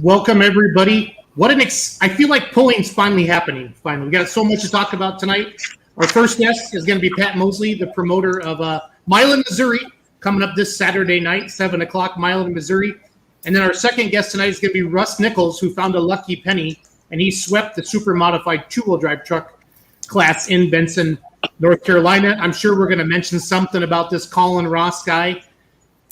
Welcome, everybody. I feel like pulling's finally happening. Finally, we got so much to talk about tonight. Our first guest is going to be Pat Mosley, the promoter of Milan, Missouri, coming up this Saturday night, 7 o'clock, Milan, Missouri. And then our second guest tonight is going to be Russ Nichols, who found a lucky penny, and he swept the super modified two-wheel drive truck class in Benson, North Carolina. I'm sure we're going to mention something about this Colin Ross guy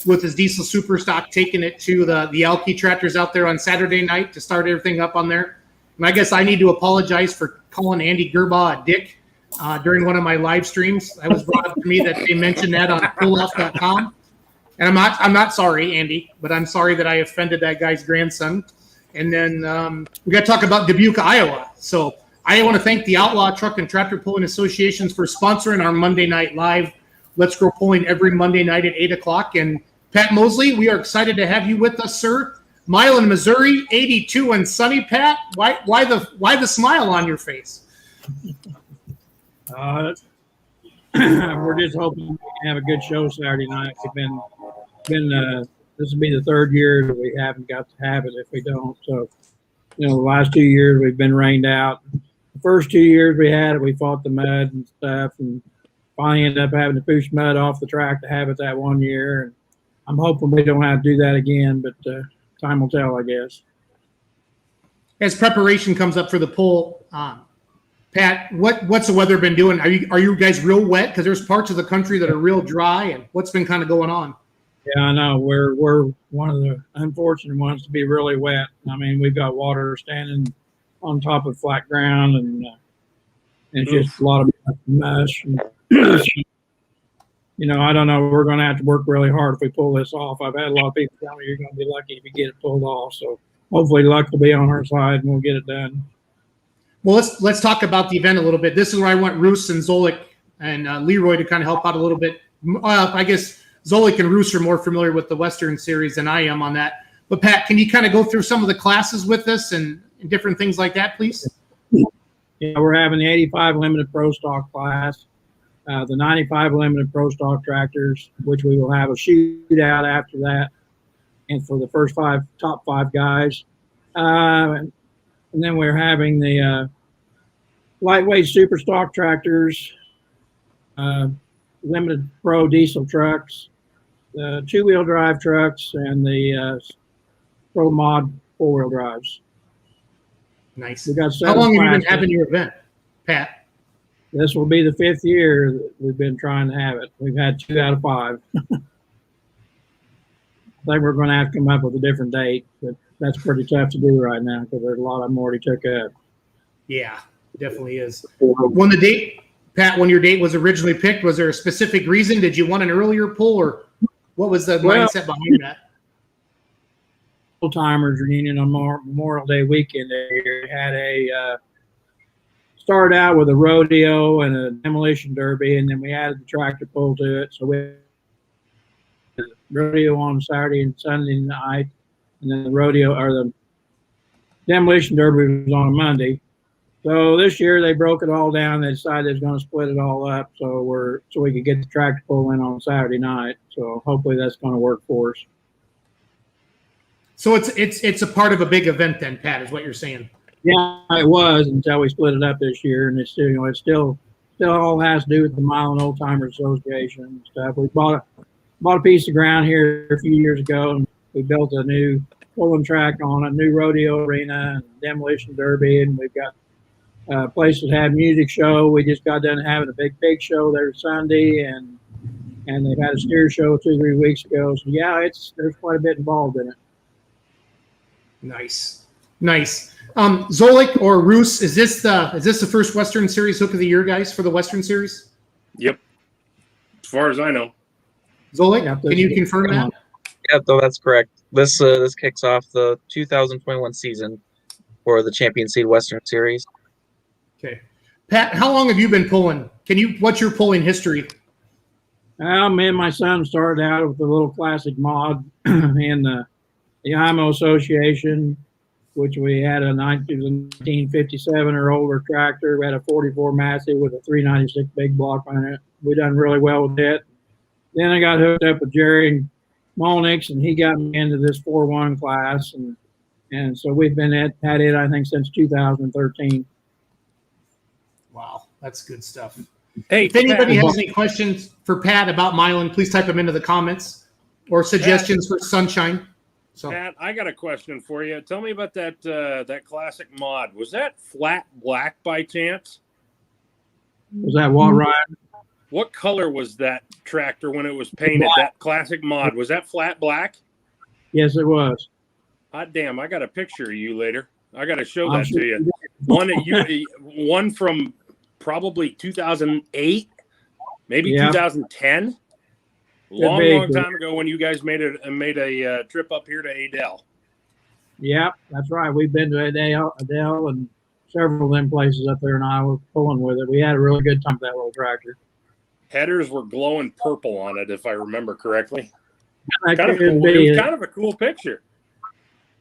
with his diesel super stock, taking it to the Alki tractors out there on Saturday night to start everything up on there. And I guess I need to apologize for calling Andy Gerbaugh a dick during one of my live streams. That was brought up to me that they mentioned that on pulloff.com. And I'm not sorry, Andy, but I'm sorry that I offended that guy's grandson. And then we got to talk about Dubuque, Iowa. So I want to thank the Outlaw Truck and Tractor Pulling Associations for sponsoring our Monday Night Live Let's Go Pulling every Monday night at 8 o'clock. And Pat Mosley, we are excited to have you with us, sir. Milan, Missouri, 82 and sunny. Pat, why the smile on your face? We're just hoping we can have a good show Saturday night. This will be the third year that we haven't got to have it if we don't. So, the last 2 years we've been rained out. The first 2 years we had it, we fought the mud and stuff, and finally ended up having to push mud off the track to have it that 1 year. And I'm hoping we don't have to do that again, but time will tell, I guess. As preparation comes up for the pull, Pat, what's the weather been doing? Are you guys real wet? Because there's parts of the country that are real dry, and what's been kind of going on? Yeah, I know. We're one of the unfortunate ones to be really wet. I mean, we've got water standing on top of flat ground, and it's just a lot of mush. I don't know. We're going to have to work really hard if we pull this off. I've had a lot of people tell me you're going to be lucky if you get it pulled off. So hopefully luck will be on our side and we'll get it done. Well, let's talk about the event a little bit. This is where I want Roos and Zolik and Leroy to kind of help out a little bit. I guess Zolik and Roos are more familiar with the Western Series than I am on that. But Pat, can you kind of go through some of the classes with us and different things like that, please? Yeah, we're having the 85 Limited Pro Stock class. The 95 Limited Pro Stock tractors, which we will have a shootout after that, and for the first top five guys. And then we're having the lightweight super stock tractors, Limited Pro diesel trucks, the two-wheel drive trucks, and the Pro Mod four-wheel drives. Nice. We got How long have you been having your event, Pat? This will be the 5th year that we've been trying to have it. We've had 2 out of 5. I think we're going to have to come up with a different date, but that's pretty tough to do right now because there's a lot of them already took up. Yeah, definitely is. When your date was originally picked, was there a specific reason? Did you want an earlier pull, or what was the mindset behind that? Old Timers reunion on Memorial Day weekend. They had started out with a rodeo and a demolition derby, and then we added the tractor pull to it. So we had the rodeo on Saturday and Sunday night, and then the demolition derby was on a Monday. So this year they broke it all down. They decided they was going to split it all up so we could get the tractor pull in on Saturday night. So hopefully that's going to work for us. So it's a part of a big event then, Pat, is what you're saying. Yeah, it was until we split it up this year, and it's still all has to do with the Milan Old Timers Association and stuff. We bought a piece of ground here a few years ago, and we built a new pulling track on a new rodeo arena and demolition derby, and we've got places that have music show. We just got done having a big pig show there Sunday, and they've had a steer show 2-3 weeks ago. So yeah, there's quite a bit involved in it. Nice. Zolik or Roos, is this the first Western Series Hook of the Year, guys, for the Western Series? Yep. As far as I know. Zolik, can you confirm that? Yeah, though that's correct. This kicks off the 2021 season for the Champion Seed Western Series. Okay. Pat, how long have you been pulling? What's your pulling history? Well, me and my son started out with a little classic mod in the IMO Association, which we had a 1957 or older tractor. We had a 44 Massey with a 396 big block on it. We done really well with it. Then I got hooked up with Jerry Molnix, and he got me into this 4-1 class, and And so we've been had it, I think, since 2013. Wow, that's good stuff. Hey, If anybody Pat, has any questions for Pat about Milan, please type them into the comments or suggestions for Sunshine. So Pat, I got a question for you. Tell me about that classic mod. Was that flat black by chance? Was that what, Ryan? What color was that tractor when it was painted? Black. That classic mod, was that flat black? Yes, it was. Hot damn! I got a picture of you later. I got to show I'm that sure to you. One from probably 2008, maybe Yeah. 2010. Long time ago when you guys made a trip up here to Adele. Yeah, that's right. We've been to Adele, and several of them places up there in Iowa pulling with it. We had a really good time with that little tractor. Headers were glowing purple on it, if I remember correctly. That Kind of could cool. be It was it. kind of a cool picture.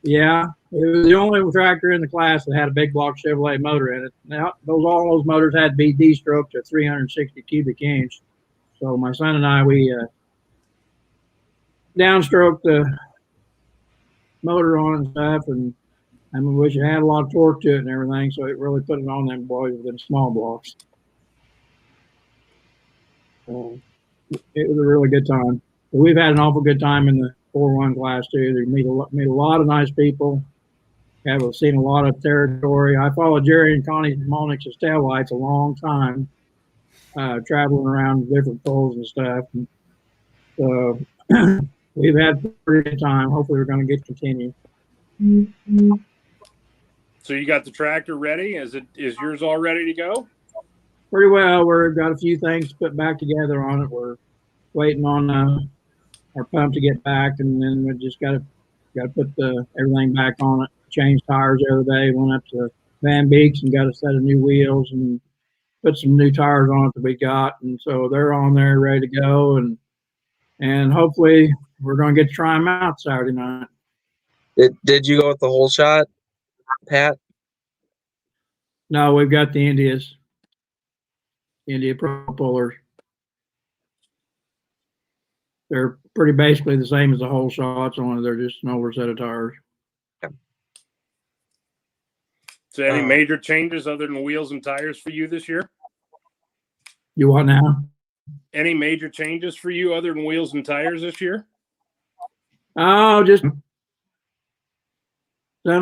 Yeah, it was the only tractor in the class that had a big block Chevrolet motor in it. Now, all those motors had to be D-stroked at 360 cubic inch. So my son and I, we downstroked the motor on and stuff, and I mean, which it had a lot of torque to it and everything, so it really put it on them boys with them small blocks. It was a really good time. But we've had an awful good time in the 4-1 class too. They meet a lot of nice people. Have seen a lot of territory. I followed Jerry and Connie Monix's taillights a long time, traveling around different poles and stuff. And so we've had a pretty good time. Hopefully, we're going to get continue. So you got the tractor ready? Is yours all ready to go? Pretty well. We've got a few things to put back together on it. We're waiting on our pump to get back, and then we just got to put everything back on it. Changed tires the other day. Went up to Van Beek's and got a set of new wheels and put some new tires on it that we got, and so they're on there ready to go, and hopefully we're going to get to try them out Saturday night. Did you go with the whole shot, Pat? No, we've got the India Pro pullers. They're pretty basically the same as the whole shots, only they're just an older set of tires. So any major changes other than wheels and tires for you this year? You what now? Any major changes for you other than wheels and tires this year? Oh, just done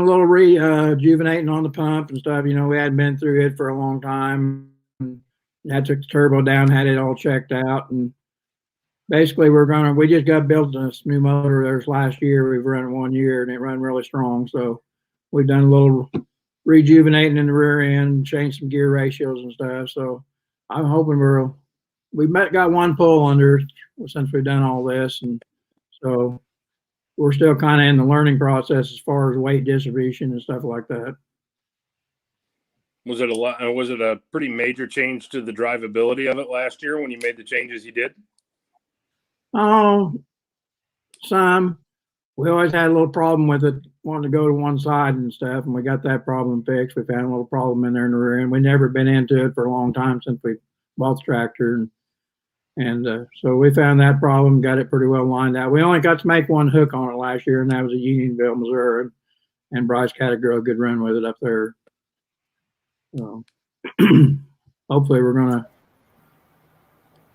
a little rejuvenating on the pump and stuff. You know, we hadn't been through it for a long time. I took the turbo down, had it all checked out, and basically we just got built this new motor there's last year. We've run it 1 year and it ran really strong. So we've done a little rejuvenating in the rear end, changed some gear ratios and stuff. So I'm hoping we've got one pull under since we've done all this, and so we're still kind of in the learning process as far as weight distribution and stuff like that. Was it a pretty major change to the drivability of it last year when you made the changes you did? Oh, some. We always had a little problem with it wanting to go to one side and stuff, and we got that problem fixed. We found a little problem in there in the rear end. We've never been into it for a long time since we bought the tractor, and so we found that problem, got it pretty well lined out. We only got to make one hook on it last year, and that was at Unionville, Missouri, and Bryce had a good run with it up there. So hopefully we're going to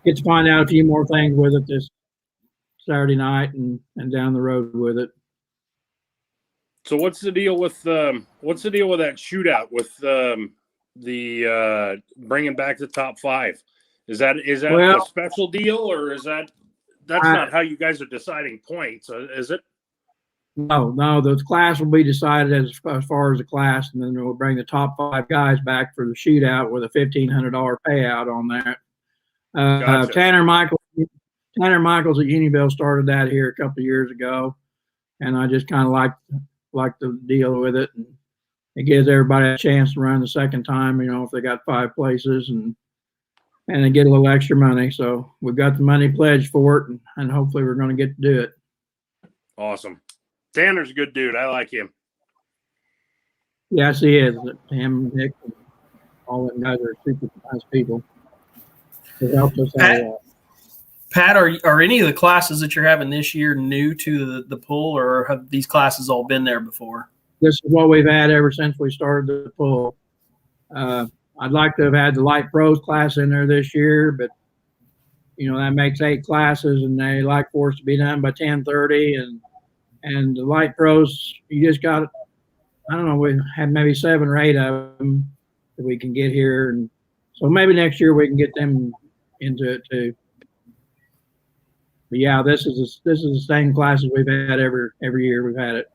get to find out a few more things with it this Saturday night and down the road with it. So what's the deal with that shootout with the bringing back the top 5? Is that a special deal, or is that's not how you guys are deciding points? Is it? No, the class will be decided as far as the class, and then we'll bring the top 5 guys back for the shootout with a $1,500 payout on that. Gotcha. Tanner Michaels at Unionville started that here a couple of years ago, and I just kind of like the deal with it. And it gives everybody a chance to run the second time, you know, if they got 5 places, and they get a little extra money. So we've got the money pledged for it, and hopefully we're going to get to do it. Awesome. Tanner's a good dude. I like him. Yes, he is. Him, Nick, and all them guys are super nice people. It helped us out a lot. Pat, are any of the classes that you're having this year new to the pool, or have these classes all been there before? this is what we've had ever since we started the pull. I'd like to have had the light pros class in there this year, but that makes 8 classes, and they like for us to be done by 10:30. And the light pros, you just got, I don't know, we have maybe 7 or 8 of them that we can get here, and so maybe next year we can get them into it too. But yeah, this is the same classes we've had every year we've had it.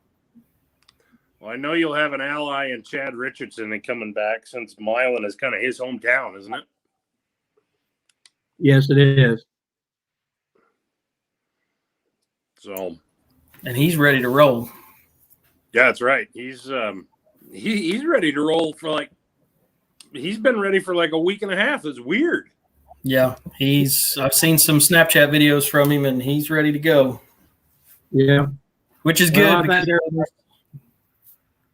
Well, I know you'll have an ally in Chad Richardson coming back, since Milan is kind of his hometown, isn't it? Yes, it is. So, and he's ready to roll. Yeah, that's right. He's ready to roll for he's been ready for like a week and a half. It's weird. Yeah, I've seen some Snapchat videos from him, and he's ready to go. Yeah, which is good.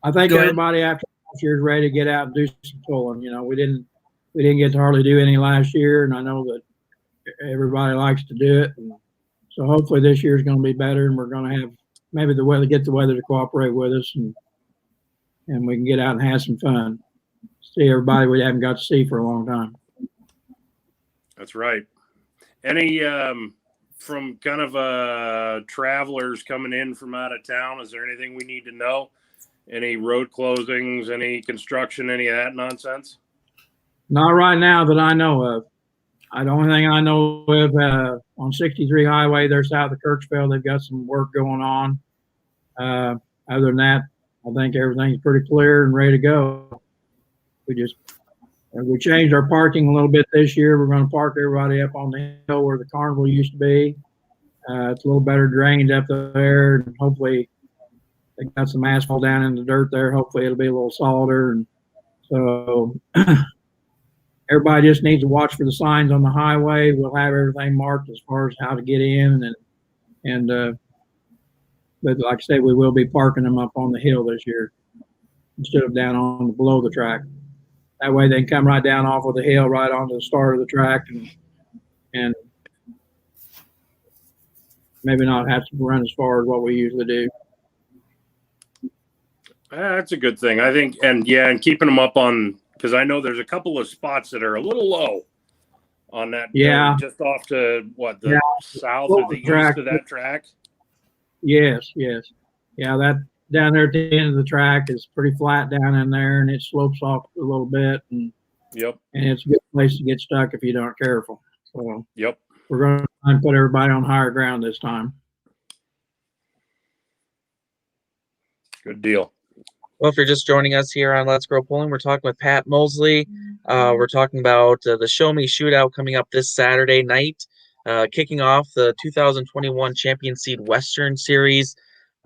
I think everybody after last year is ready to get out and do some pulling. We didn't get to hardly do any last year, and I know that everybody likes to do it. And so hopefully this year is going to be better, and we're going to have maybe get the weather to cooperate with us, and we can get out and have some fun. See everybody we haven't got to see for a long time. That's right. Any from kind of travelers coming in from out of town, is there anything we need to know? Any road closings, any construction, any of that nonsense? Not right now that I know of. The only thing I know of on 63 Highway, they're south of Kirksville. They've got some work going on. Other than that, I think everything's pretty clear and ready to go. We changed our parking a little bit this year. We're going to park everybody up on the hill where the carnival used to be. It's a little better drained up there, and hopefully they got some asphalt down in the dirt there. Hopefully it'll be a little solider, and so everybody just needs to watch for the signs on the highway. We'll have everything marked as far as how to get in, but like I say, we will be parking them up on the hill this year instead of down on below the track. That way they can come right down off of the hill, right onto the start of the track, and maybe not have to run as far as what we usually do. That's a good thing, I think, and keeping them up on, because I know there's a couple of spots that are a little low on that. Yeah, just off to south or the east of that track. Yes. Yeah, that down there at the end of the track is pretty flat down in there, and it slopes off a little bit, and it's a good place to get stuck if you aren't careful. So we're going to try and put everybody on higher ground this time. Good deal. Well, if you're just joining us here on Let's Grow Pulling, we're talking with Pat Mosley. We're talking about the Show Me Shootout coming up this Saturday night, kicking off the 2021 Champion Seed Western Series.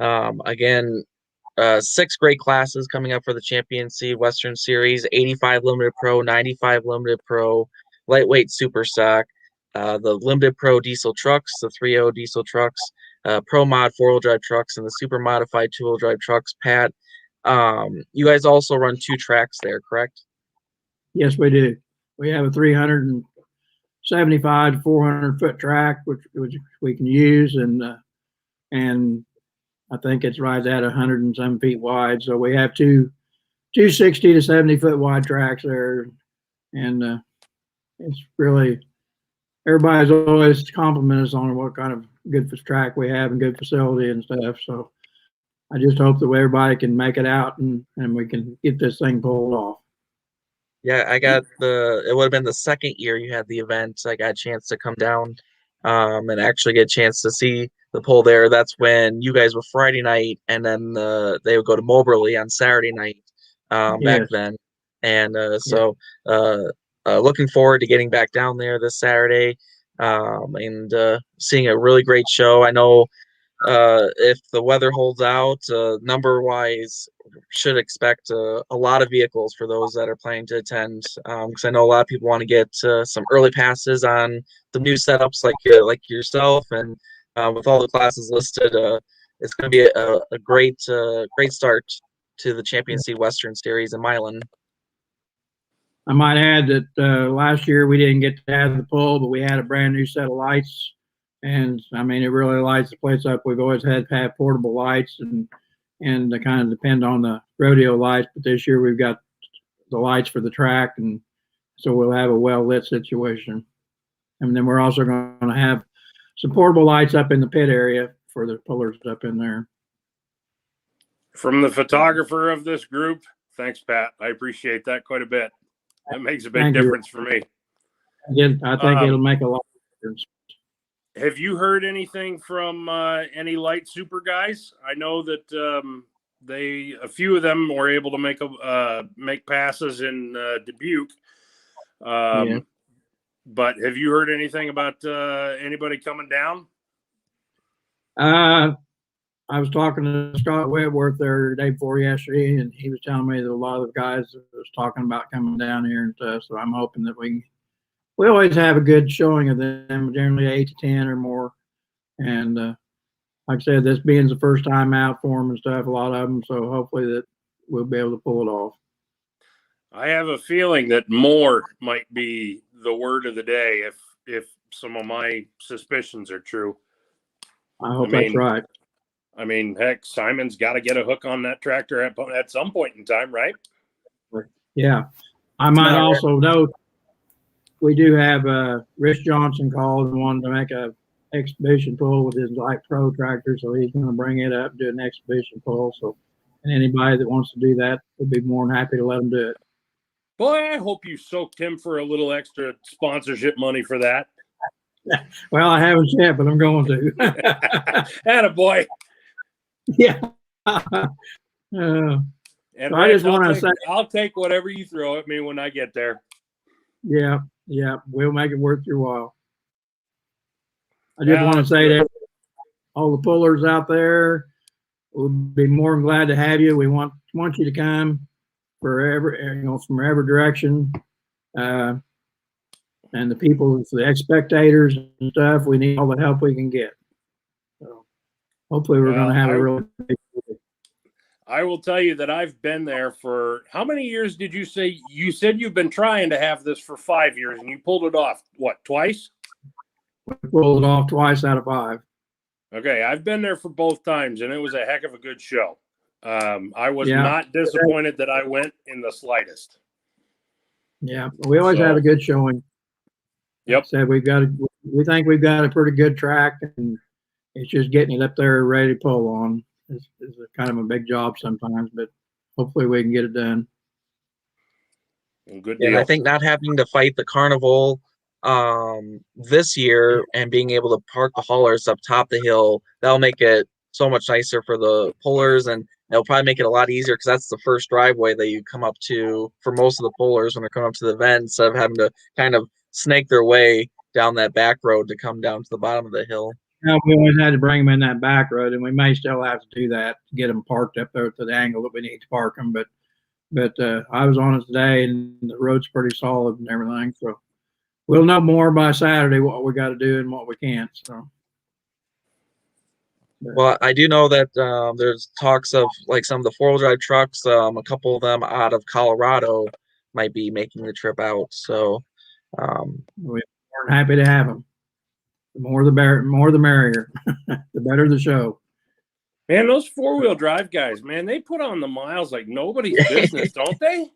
Again, 6 great classes coming up for the Champion Seed Western Series: 85 Limited Pro, 95 Limited Pro, Lightweight Super Stock, the Limited Pro Diesel trucks, the 3.0 diesel trucks, Pro Mod 4-wheel drive trucks, and the Super Modified 2-wheel drive trucks. Pat, you guys also run 2 tracks there, correct? Yes, we do. We have a 375 to 400-foot track, which we can use, and I think it's right at 100 and some feet wide. So we have two 60 to 70-foot wide tracks there, and it's really, everybody's always complimented us on what kind of good track we have and good facility and stuff. So I just hope that everybody can make it out and we can get this thing pulled off. Yeah, it would have been the second year you had the event. I got a chance to come down and actually get a chance to see the pull there. That's when you guys were Friday night, and then they would go to Moberly on Saturday night back then. And so looking forward to getting back down there this Saturday and seeing a really great show. I know if the weather holds out, number-wise, should expect a lot of vehicles for those that are planning to attend, because I know a lot of people want to get some early passes on the new setups like yourself, and with all the classes listed, it's going to be a great start to the Champion Seed Western Series in Milan. I might add that last year we didn't get to have the pull, but we had a brand new set of lights, and I mean it really lights the place up. We've always had portable lights, and and they kind of depend on the rodeo lights. But this year we've got the lights for the track, and so we'll have a well lit situation. And then we're also going to have some portable lights up in the pit area for the pullers up in there. From the photographer of this group, thanks, Pat. I appreciate that quite a bit. That makes a big difference for me. I think it'll make a lot of difference. Have you heard anything from any light super guys? I know that a few of them were able to make passes in Dubuque. But have you heard anything about anybody coming down? I was talking to Scott Whitworth there the day before yesterday, and he was telling me that a lot of the guys was talking about coming down here and stuff. So I'm hoping that we always have a good showing of them, generally 8 to 10 or more. And like I said, this being the first time out for them and stuff, a lot of them. So hopefully that we'll be able to pull it off. I have a feeling that more might be the word of the day if some of my suspicions are true. I hope that's right. I mean, heck, Simon's got to get a hook on that tractor at some point in time, right? Yeah. I might also note we do have Rich Johnson called and wanted to make a exhibition pull with his light pro tractor, so he's going to bring it up and do an exhibition pull. So, and anybody that wants to do that would be more than happy to let them do it. Boy, I hope you soaked him for a little extra sponsorship money for that. Well, I haven't yet, but I'm going to. Attaboy. Yeah. And so I just want to say, I'll take whatever you throw at me when I get there. Yeah, we'll make it worth your while. I just want to say that all the pullers out there, we'll be more than glad to have you. We want you to come from every direction. And the people, the spectators and stuff, we need all the help we can get. So hopefully we're going to have a real big day. I will tell you that I've been there for how many years did you say? You said you've been trying to have this for 5 years and you pulled it off, what, twice? We pulled it off twice out of 5. Okay, I've been there for both times and it was a heck of a good show. I was not disappointed that I went in the slightest. Yeah, we always have a good showing. Yep. So we think we've got a pretty good track, and it's just getting it up there ready to pull on. It's kind of a big job sometimes, but hopefully we can get it done. Good deal. And I think not having to fight the carnival this year and being able to park the haulers up top the hill, that'll make it so much nicer for the pullers, and it'll probably make it a lot easier because that's the first driveway that you come up to for most of the pullers when they're coming up to the event, instead of having to kind of snake their way down that back road to come down to the bottom of the hill. Yeah, we always had to bring them in that back road, and we may still have to do that to get them parked up there to the angle that we need to park them. But I was on it today, and the road's pretty solid and everything. So we'll know more by Saturday what we got to do and what we can't. So. Well, I do know that there's talks of like some of the 4-wheel drive trucks, a couple of them out of Colorado might be making the trip out. So we're happy to have them. The more the merrier. The better the show. Man, those 4-wheel drive guys, man, they put on the miles like nobody's business, don't they?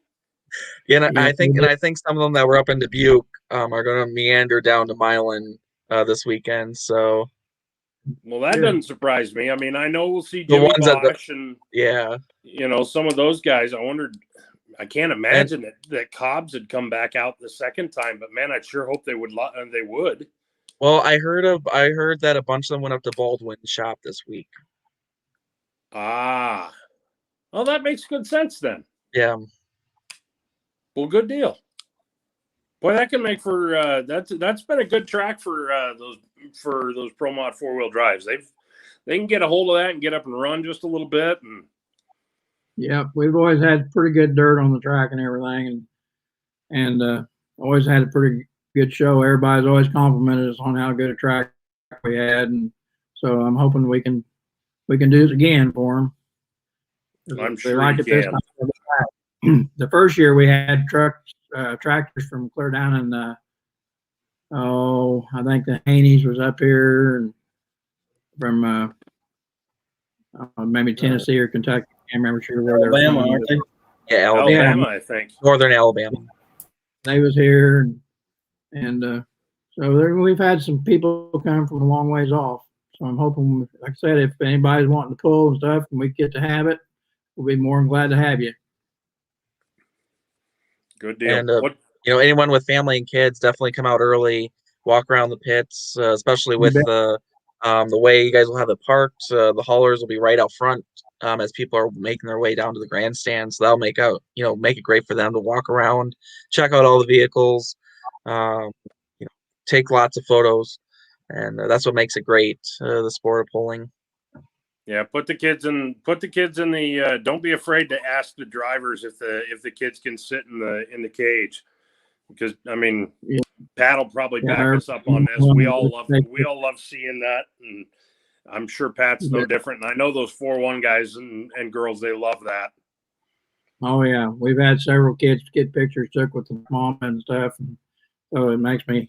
Yeah, I think some of them that were up in Dubuque are going to meander down to Milan this weekend. So. Well, that doesn't surprise me. I mean, I know we'll see Jimmy Bosch and some of those guys. I can't imagine that Cobbs had come back out the second time, but man, I sure hope they would. Well, I heard that a bunch of them went up to Baldwin's shop this week. Ah, well, that makes good sense then. Yeah. Well, good deal. Boy, that can make for that's been a good track for those Pro Mod 4-wheel drives. They can get a hold of that and get up and run just a little bit. And yeah, we've always had pretty good dirt on the track and everything, and always had a pretty good show. Everybody's always complimented us on how good a track we had, and so I'm hoping we can do it again for them. I'm sure like it this time. The first year we had tractors from clear down in I think the Haney's was up here, and from maybe Tennessee or Kentucky. I can't remember sure where they're Alabama, from. aren't they? Yeah, Alabama, Alabama, I think. Northern Alabama. They was here, and so we've had some people come from a long ways off. So I'm hoping, like I said, if anybody's wanting to pull and stuff, and we get to have it, we'll be more than glad to have you. Good deal. And anyone with family and kids, definitely come out early, walk around the pits, especially with the way you guys will have it parked. The haulers will be right out front as people are making their way down to the grandstand. So that'll make it great for them to walk around, check out all the vehicles, take lots of photos, and that's what makes it great. The sport of pulling. Yeah, put the kids in the. Don't be afraid to ask the drivers if the kids can sit in the cage, because I mean, Pat will probably back us up on this. We all love seeing that, and I'm sure Pat's no different. And I know those 4-1 guys and girls, they love that. Oh yeah, we've had several kids get pictures took with the mom and stuff, and so it makes me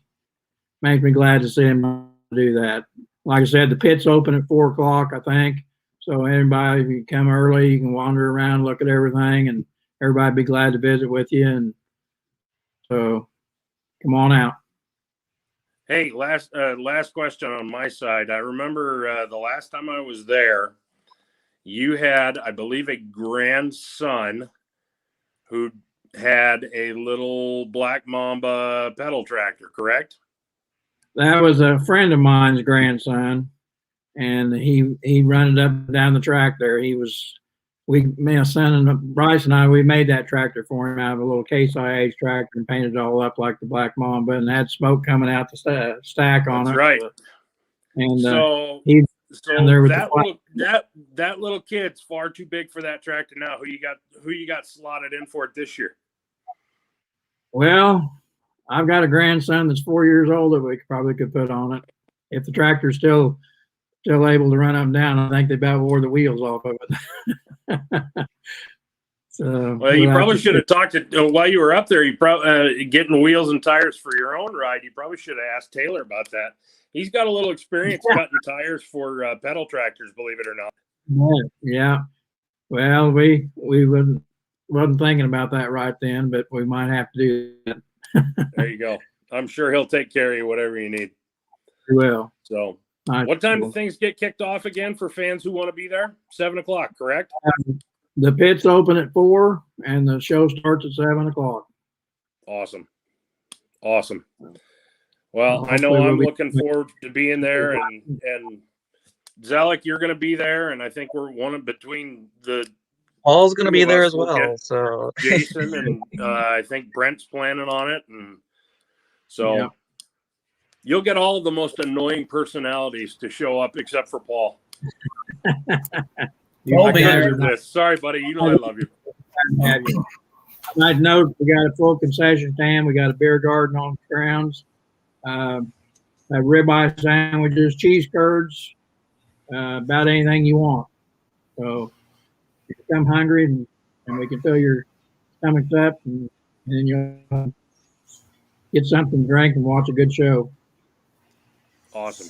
glad to see them do that. Like I said, the pit's open at 4 o'clock, I think. So anybody, if you come early, you can wander around, look at everything, and everybody be glad to visit with you. And so come on out. Hey, last question on my side. I remember the last time I was there, you had, I believe, a grandson who had a little Black Mamba pedal tractor, correct? That was a friend of mine's grandson, and he run it up and down the track there. My son and Bryce and I, we made that tractor for him out of a little Case IH tractor and painted it all up like the Black Mamba, and had smoke coming out the stack on it. That's right. And so that little kid's far too big for that tractor now. Who you got slotted in for it this year? Well, I've got a grandson that's 4 years old that we probably could put on it. If the tractor's still able to run up and down, I think they about wore the wheels off of it. So, well, you probably should have talked to while you were up there. You probably getting wheels and tires for your own ride. You probably should have asked Taylor about that. He's got a little experience cutting tires for pedal tractors, believe it or not. Yeah. Well, we wasn't thinking about that right then, but we might have to do that. There you go. I'm sure he'll take care of you, whatever you need. He will. So, what time do things get kicked off again for fans who want to be there? 7 o'clock, correct? The pits open at 4, and the show starts at 7 o'clock. Awesome. Well, I know I'm looking forward to being there, and Zalek, you're going to be there, and I think we're between the. Paul's going to be there as well. So Jason and I think Brent's planning on it, and so. Yeah. You'll get all of the most annoying personalities to show up, except for Paul. Paul be there. Sorry, buddy. You know I love you. I'd note we got a full concession stand. We got a beer garden on the grounds. Ribeye sandwiches, cheese curds, about anything you want. So you come hungry, and we can fill your stomachs up, and then you'll get something to drink and watch a good show. Awesome.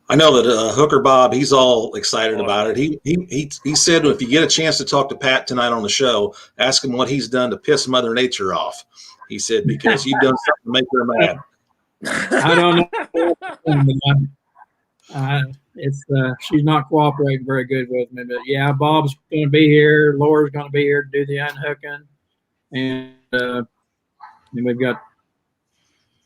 I know that Hooker Bob, he's all excited about it. He said if you get a chance to talk to Pat tonight on the show, ask him what he's done to piss Mother Nature off. He said, because you've done something to make her mad. I don't know. She's not cooperating very good with me, but yeah, Bob's going to be here. Laura's going to be here to do the unhooking, and we've got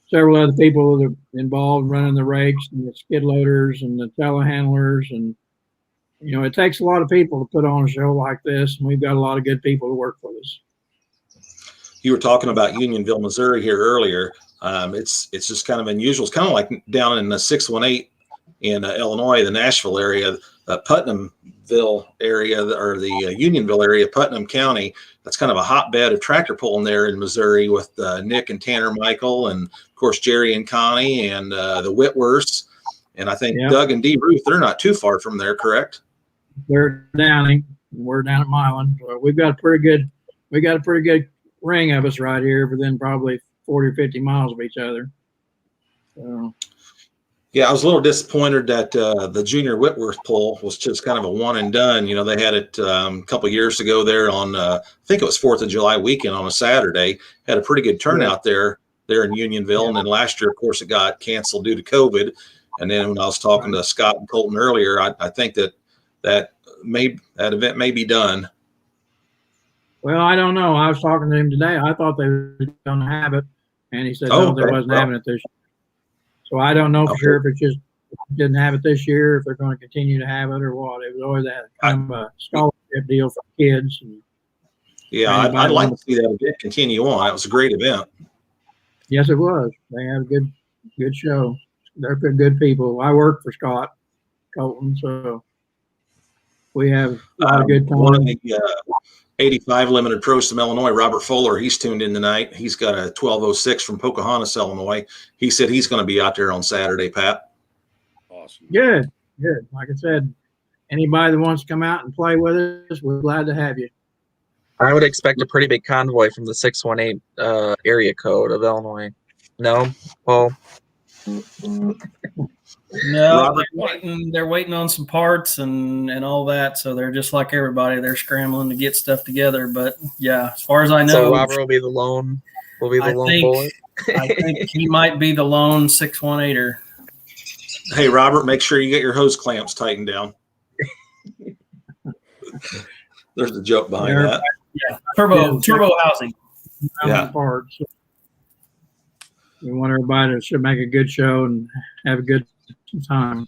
several other people that are involved running the rakes and the skid loaders and the telehandlers. And, it takes a lot of people to put on a show like this, and we've got a lot of good people to work with us. You were talking about Unionville, Missouri here earlier. It's just kind of unusual. It's kind of like down in the 618 in Illinois, the Nashville area, Putnamville area, or the Unionville area, Putnam County. That's kind of a hotbed of tractor pulling there in Missouri with Nick and Tanner Michael, and of course Jerry and Connie, and the Whitworths, and I think Doug and Dee Ruth. They're not too far from there, correct? They're Downing. We're down at Milan. So we got a pretty good ring of us right here, within probably 40 or 50 miles of each other. So Yeah, I was a little disappointed that the Junior Whitworth poll was just kind of a one and done. You know, they had it a couple years ago there on, I think it was 4th of July weekend on a Saturday. Had a pretty good turnout there in Unionville. And then last year, of course, it got canceled due to COVID. And then when I was talking to Scott and Colton earlier, I think that event may be done. Well, I don't know. I was talking to him today. I thought they were going to have it, and he said no, they wasn't having it this year. So I don't know for sure if it's just didn't have it this year, if they're going to continue to have it or what. It was always that kind of a scholarship deal for kids. And yeah, I'd like to see that event continue on. It was a great event. Yes, it was. They had a good show. They're good people. I work for Scott Colton, so we have a lot of good time. One of the 85 Limited Pros from Illinois, Robert Fuller, he's tuned in tonight. He's got a 1206 from Pocahontas, Illinois. He said he's going to be out there on Saturday, Pat. Awesome. Good. Like I said, anybody that wants to come out and play with us, we're glad to have you. I would expect a pretty big convoy from the 618 area code of Illinois. No, Paul? No, they're waiting on some parts and all that. So they're just like everybody. They're scrambling to get stuff together. But yeah, as far as I know, so Robert will be the lone. Bullet. I think he might be the lone 618er. Hey, Robert, make sure you get your hose clamps tightened down. There's the joke behind that. Yeah, turbo housing. Yeah. Parts. We want everybody to make a good show and have a good time.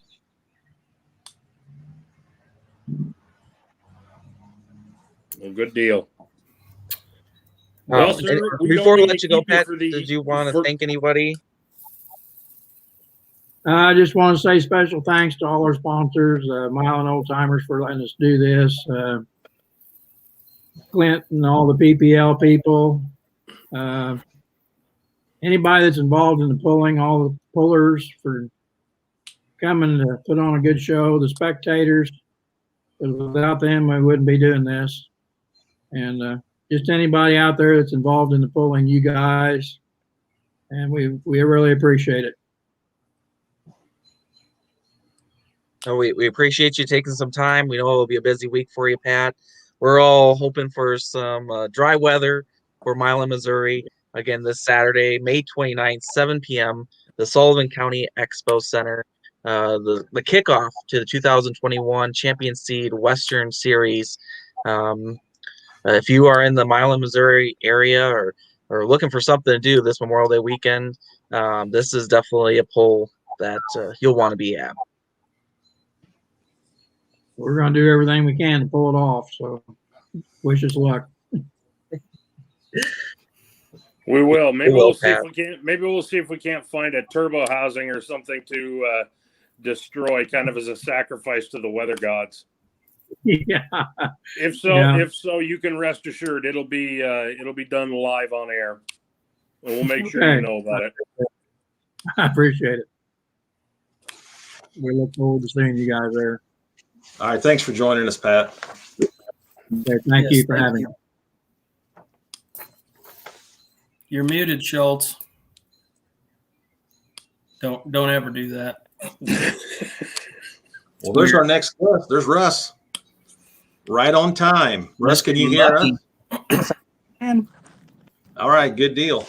Well, good deal. Well, sir, before we let you go, Pat, did you want to thank anybody? I just want to say special thanks to all our sponsors, Milan Old Timers for letting us do this, Clint and all the PPL people, anybody that's involved in the pulling, all the pullers for coming to put on a good show, the spectators. Without them, we wouldn't be doing this. And just anybody out there that's involved in the pulling, you guys, and we really appreciate it. Oh, we appreciate you taking some time. We know it'll be a busy week for you, Pat. We're all hoping for some dry weather for Milan, Missouri. Again, this Saturday, May 29th, 7 p.m., the Sullivan County Expo Center. The kickoff to the 2021 Champion Seed Western Series. If you are in the Milan, Missouri area or looking for something to do this Memorial Day weekend, this is definitely a pull that you'll want to be at. We're going to do everything we can to pull it off. So wish us luck. We will. Maybe we'll see if we can't. Maybe we'll see if we can't find a turbo housing or something to destroy, kind of as a sacrifice to the weather gods. Yeah. If so, you can rest assured it'll be done live on air, and we'll make sure you know about it. I appreciate it. We look forward to seeing you guys there. All right. Thanks for joining us, Pat. Okay, thank you for having me. You're muted, Schultz. Don't ever do that. Well, there's our next guest. There's Russ. Right on time. Russ, can you hear us? All right, good deal.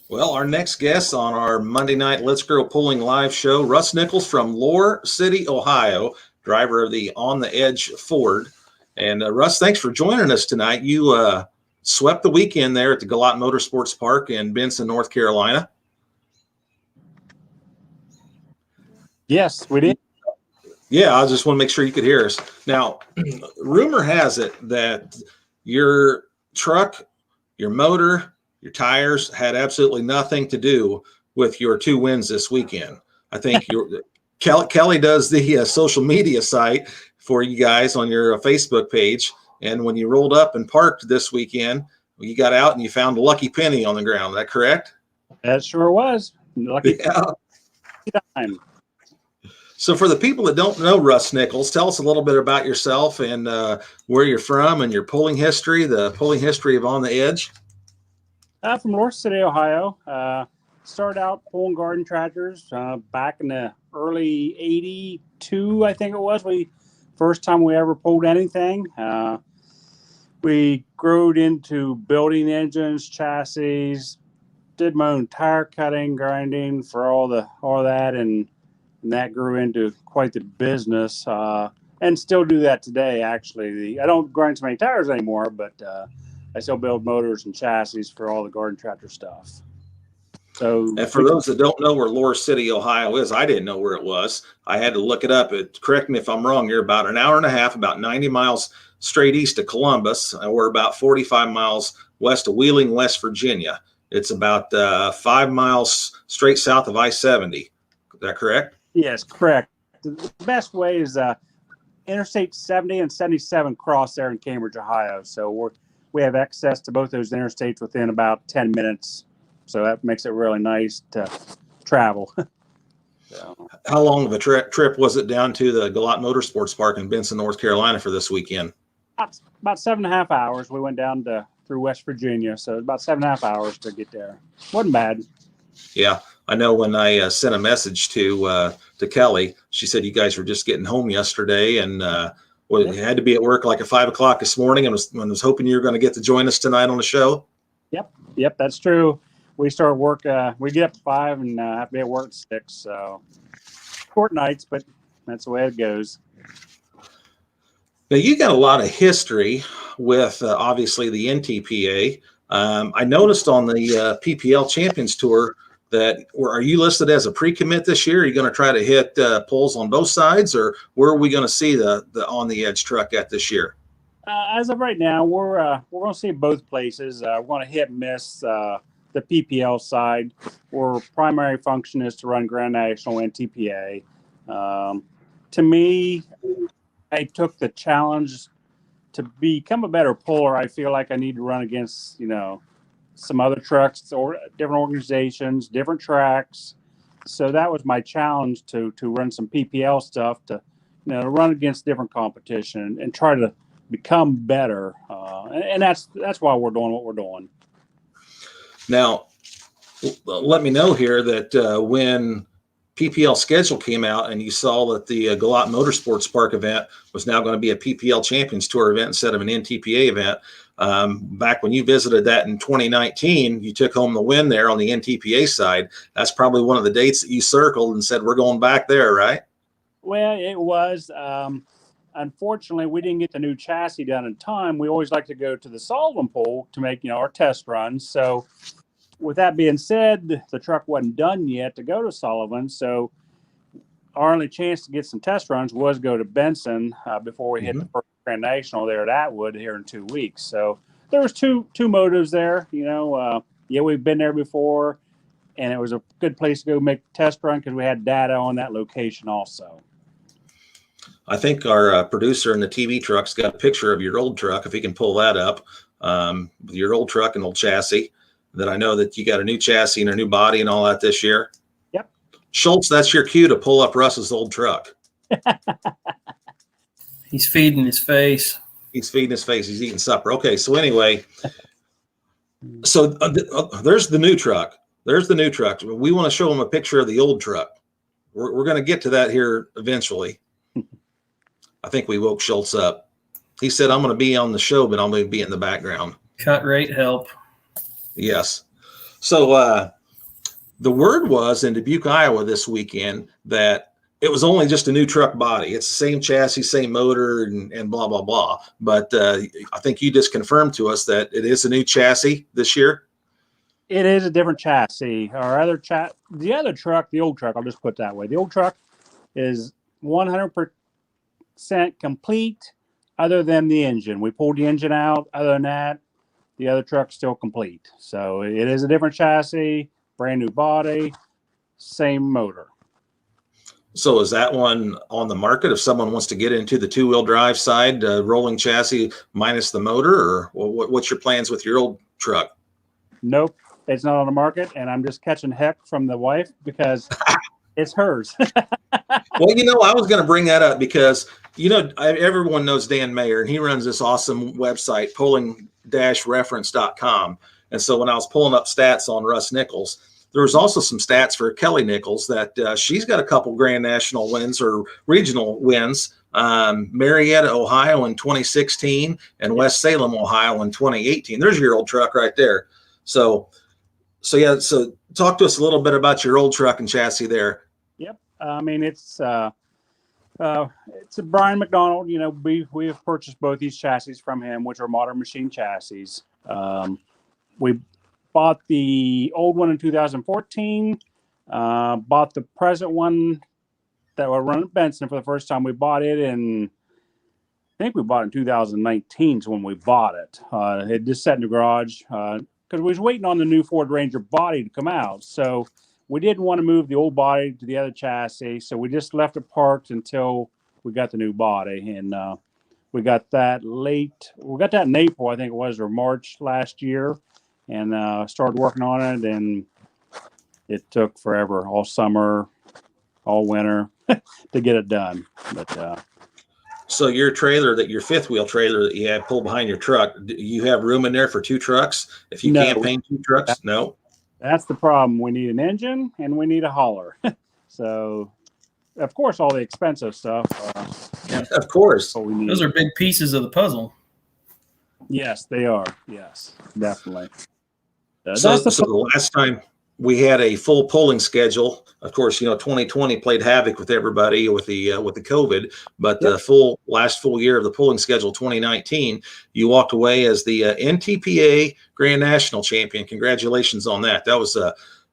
Well, our next guest on our Monday night Let's Grow Pulling live show, Russ Nichols from Lore City, Ohio, driver of the On the Edge Ford. And Russ, thanks for joining us tonight. You swept the weekend there at the Gallatin Motorsports Park in Benson, North Carolina. Yes, we did. Yeah, I just want to make sure you could hear us. Now, rumor has it that your truck, your motor, Your tires had absolutely nothing to do with your 2 wins this weekend. I think Kelly does the social media site for you guys on your Facebook page. And when you rolled up and parked this weekend, you got out and you found a lucky penny on the ground. Is that correct? That sure was. Lucky time. So for the people that don't know Russ Nichols, tell us a little bit about yourself and where you're from and your pulling history, the pulling history of On the Edge. From North City, Ohio. Started out pulling garden tractors back in the early 82, I think it was. First time we ever pulled anything. We growed into building engines, chassis, did my own tire cutting, grinding for all that, and that grew into quite the business. And still do that today, actually. I don't grind so many tires anymore, but I still build motors and chassis for all the garden tractor stuff. So, and for those that don't know where Lower City, Ohio is, I didn't know where it was. I had to look it up. Correct me if I'm wrong. You're about an hour and a half, about 90 miles straight east of Columbus. We're about 45 miles west of Wheeling, West Virginia. It's about 5 miles straight south of I-70. Is that correct? Yes, correct. The best way is Interstate 70 and 77 cross there in Cambridge, Ohio. So we have access to both those interstates within about 10 minutes. So that makes it really nice to travel. So. How long of a trip was it down to the Galat Motorsports Park in Benson, North Carolina for this weekend? About 7.5 hours. We went down through West Virginia. So about 7.5 hours to get there. Wasn't bad. Yeah. I know when I sent a message to Kelly, she said you guys were just getting home yesterday and you had to be at work like at 5 o'clock this morning and was hoping you were going to get to join us tonight on the show. Yep, that's true. We start work. We get up at 5 and have to be at work at 6. So short nights, but that's the way it goes. Now you got a lot of history with obviously the NTPA. I noticed on the PPL Champions Tour are you listed as a pre-commit this year? Are you going to try to hit poles on both sides, or where are we going to see the On the Edge truck at this year? As of right now, we're going to see both places. We're going to hit and miss the PPL side, where primary function is to run Grand National and TPA. To me, I took the challenge to become a better puller. I feel like I need to run against, some other trucks or different organizations, different tracks. So that was my challenge to run some PPL stuff, to run against different competition and try to become better. And that's why we're doing what we're doing. Now, let me know here that when PPL schedule came out and you saw that the Galat Motorsports Park event was now going to be a PPL Champions Tour event instead of an NTPA event. Back when you visited that in 2019, you took home the win there on the NTPA side. That's probably one of the dates that you circled and said, we're going back there, right? Well, it was. Unfortunately, we didn't get the new chassis done in time. We always like to go to the Sullivan Pool to make, our test runs. So with that being said, the truck wasn't done yet to go to Sullivan. So our only chance to get some test runs was go to Benson before we hit the first Grand National there at Atwood here in 2 weeks. So there was two motives there. We've been there before, and it was a good place to go make a test run because we had data on that location also. I think our producer in the TV truck's got a picture of your old truck, if he can pull that up, with your old truck and old chassis. That I know that you got a new chassis and a new body and all that this year. Yep. Schultz, that's your cue to pull up Russ's old truck. He's feeding his face. He's feeding his face. He's eating supper. Okay, so anyway, so there's the new truck. There's the new truck. We want to show him a picture of the old truck. We're going to get to that here eventually. I think we woke Schultz up. He said, I'm going to be on the show, but I'm going to be in the background. Cut rate help. Yes. So the word was in Dubuque, Iowa this weekend that it was only just a new truck body. It's the same chassis, same motor, and blah, blah, blah. But I think you just confirmed to us that it is a new chassis this year. It is a different chassis. The other truck, the old truck, I'll just put it that way. The old truck is 100% complete other than the engine. We pulled the engine out. Other than that, The other truck's still complete. So it is a different chassis, brand new body, same motor. So is that one on the market if someone wants to get into the two-wheel drive side, rolling chassis minus the motor, or what's your plans with your old truck? Nope, it's not on the market, and I'm just catching heck from the wife because it's hers. Well, I was going to bring that up because, everyone knows Dan Mayer, and he runs this awesome website, polling-reference.com. And so when I was pulling up stats on Russ Nichols, there was also some stats for Kelly Nichols that she's got a couple Grand National wins or regional wins. Marietta, Ohio in 2016 and West Salem, Ohio in 2018. There's your old truck right there. So talk to us a little bit about your old truck and chassis there. Yep. I mean, it's a Brian McDonald. We have purchased both these chassis from him, which are Modern Machine chassis. We bought the old one in 2014. Bought the present one that we're running at Benson for the first time. We bought it I think we bought it in 2019 is when we bought it. It just sat in the garage because we was waiting on the new Ford Ranger body to come out. So we didn't want to move the old body to the other chassis. So we just left it parked until we got the new body. And we got that late. We got that in April, I think it was, or March last year. And started working on it. And it took forever, all summer, all winter to get it done. But so your fifth wheel trailer that you have pulled behind your truck, do you have room in there for two trucks? If you can't paint two trucks, no. That's the problem. We need an engine and we need a hauler. So, of course, all the expensive stuff. Of course. What we need. Those are big pieces of the puzzle. Yes, they are. Yes, definitely. So the last time we had a full polling schedule, of course, 2020 played havoc with everybody with the COVID, but the last full year of the polling schedule, 2019, you walked away as the NTPA Grand National champion. Congratulations on that. That was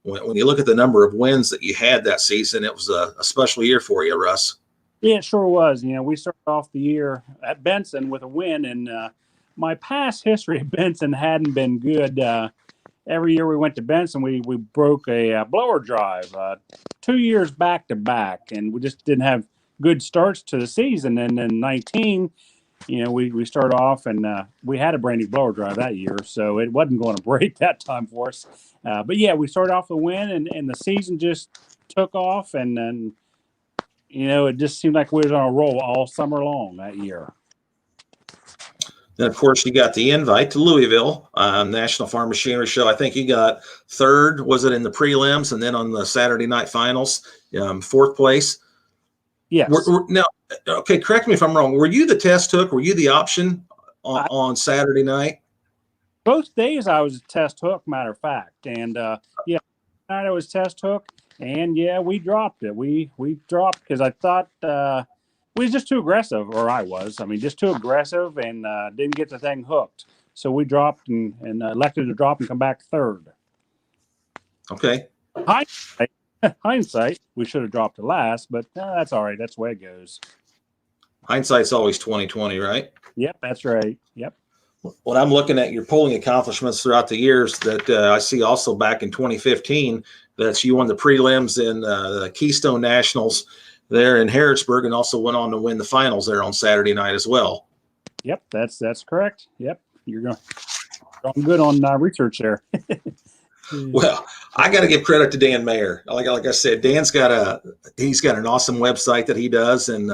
when you look at the number of wins that you had that season, it was a special year for you, Russ. Yeah, it sure was. We started off the year at Benson with a win, and my past history at Benson hadn't been good. Every year we went to Benson, we broke a blower drive 2 years back to back, and we just didn't have good starts to the season. And then 19, we started off, and we had a brand new blower drive that year, so it wasn't going to break that time for us. But yeah, we started off the win, and the season just took off, and then it just seemed like we was on a roll all summer long that year. Then, of course, you got the invite to Louisville, National Farm Machinery Show. I think you got third, was it in the prelims, and then on the Saturday night finals, fourth place. Yes. Now, okay, correct me if I'm wrong. Were you the test hook? Were you the option on Saturday night? Both days I was a test hook, matter of fact. And, night I was test hook, and, we dropped it. We dropped because I thought we was just too aggressive, or I was. I mean, just too aggressive and didn't get the thing hooked. So we dropped and elected to drop and come back third. Okay. Hindsight, we should have dropped it last, but that's all right. That's the way it goes. Hindsight's always 20/20, right? Yep, that's right. Yep. When I'm looking at your polling accomplishments throughout the years, that I see also back in 2015 that you won the prelims in the Keystone Nationals there in Harrisburg, and also went on to win the finals there on Saturday night as well. Yep, that's correct. Yep, you're going good on research there. Well, I got to give credit to Dan Mayer. Like I said, Dan's got an awesome website that he does, and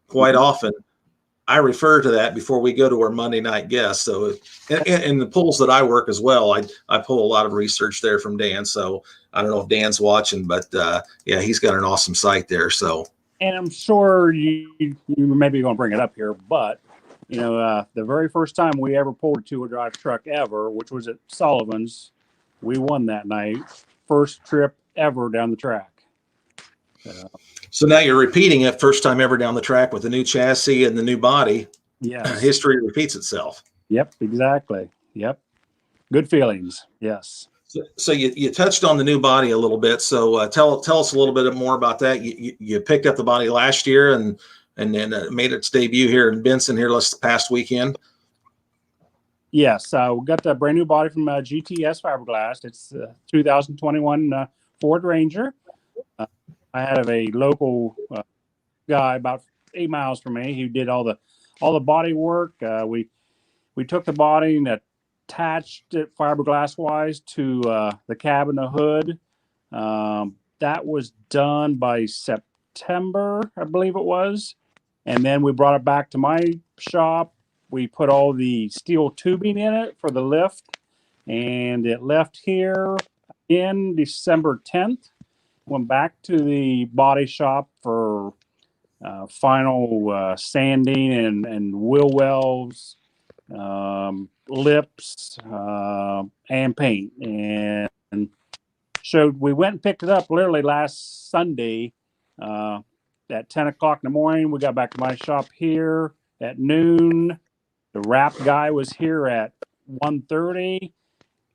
quite often I refer to that before we go to our Monday night guests. So, in the polls that I work as well, I pull a lot of research there from Dan. So I don't know if Dan's watching, but he's got an awesome site there. So. And I'm sure you maybe going to bring it up here, but the very first time we ever pulled a two-wheel drive truck ever, which was at Sullivan's, we won that night. First trip ever down the track. So now you're repeating it, first time ever down the track with the new chassis and the new body. Yes. History repeats itself. Yep, exactly. Yep. Good feelings. Yes. So you touched on the new body a little bit. So tell us a little bit more about that. You picked up the body last year and then made its debut here in Benson here this past weekend. Yes, we got the brand new body from GTS Fiberglass. It's 2021 Ford Ranger. I had a local guy about 8 miles from me who did all the body work. We took the body and attached it fiberglass wise to the cab and the hood. That was done by September, I believe it was. And then we brought it back to my shop. We put all the steel tubing in it for the lift, and it left here in December 10th. Went back to the body shop for final sanding and wheel wells, lips, and paint. And so we went and picked it up literally last Sunday at 10 o'clock in the morning. We got back to my shop here at noon. The wrap guy was here at 1:30.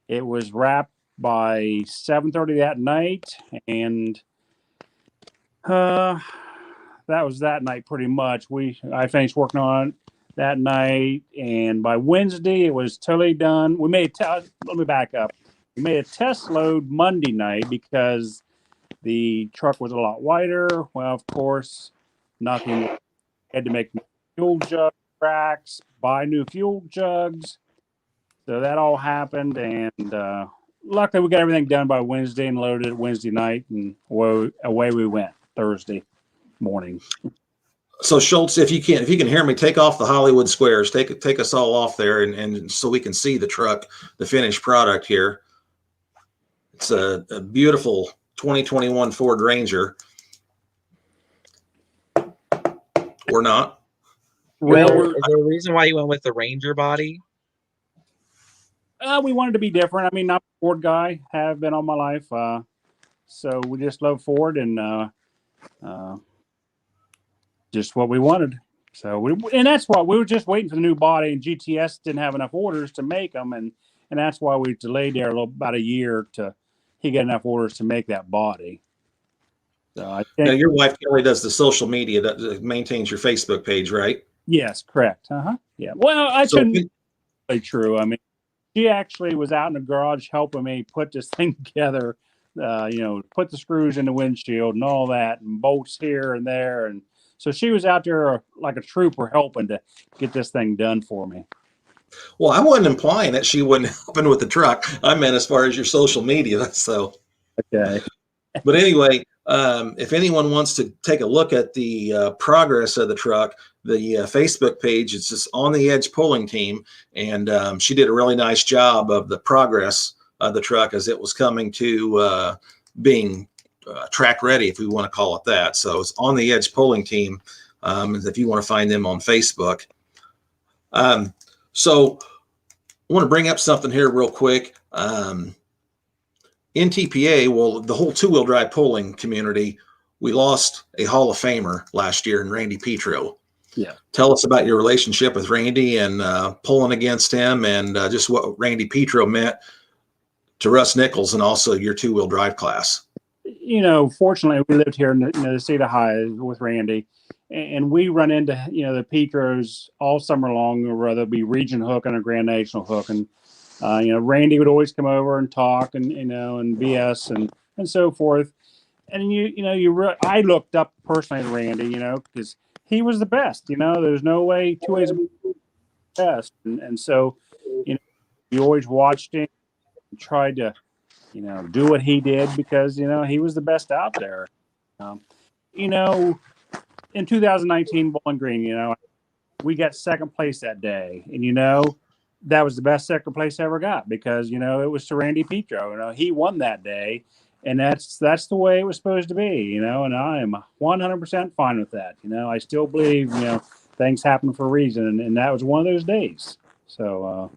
It was wrapped by 7:30 that night, and that was that night pretty much. I finished working on it that night, and by Wednesday it was totally done. Let me back up. We made a test load Monday night because the truck was a lot wider. Well, of course, nothing. Had to make fuel jug racks, buy new fuel jugs. So that all happened, and luckily we got everything done by Wednesday and loaded it Wednesday night, and away we went Thursday morning. So Schultz, if you can hear me, take off the Hollywood squares. Take us all off there, and so we can see the truck, the finished product here. It's a beautiful 2021 Ford Ranger. Or not? Well, is there a reason why you went with the Ranger body? We wanted to be different. I mean, I'm a Ford guy, have been all my life. So we just love Ford, and just what we wanted. And that's why we were just waiting for the new body, and GTS didn't have enough orders to make them, and that's why we delayed there about a year to he got enough orders to make that body. So I think now your wife Kelly does the social media that maintains your Facebook page, right? Yes, correct. Yeah. Well, I shouldn't say true. I mean, she actually was out in the garage helping me put this thing together. Put the screws in the windshield and all that, and bolts here and there, and so she was out there like a trooper helping to get this thing done for me. Well, I wasn't implying that she wasn't helping with the truck. I meant as far as your social media. So, okay. But anyway, if anyone wants to take a look at the progress of the truck, the Facebook page, it's just On the Edge Pulling Team, and she did a really nice job of the progress of the truck as it was coming to being track ready, if we want to call it that. So it's On the Edge Pulling Team, if you want to find them on Facebook. So I want to bring up something here real quick. NTPA, well, the whole two-wheel drive pulling community, we lost a Hall of Famer last year in Randy Petro. Yeah. Tell us about your relationship with Randy and pulling against him, and just what Randy Petro meant to Russ Nichols and also your two-wheel drive class. Fortunately, we lived here in the state of Ohio with Randy, and we run into, the Petros all summer long, or whether it be region hooking or Grand National hooking. Randy would always come over and talk and BS and so forth. And I looked up personally at Randy, because he was the best. There's no way two ways about the best. And so, you always watched him and tried to, do what he did because, he was the best out there. In 2019 Bowling Green, we got second place that day, and that was the best second place I ever got because it was to Randy Petro. He won that day, and that's the way it was supposed to be. And I am 100% fine with that. I still believe things happen for a reason, and that was one of those days. So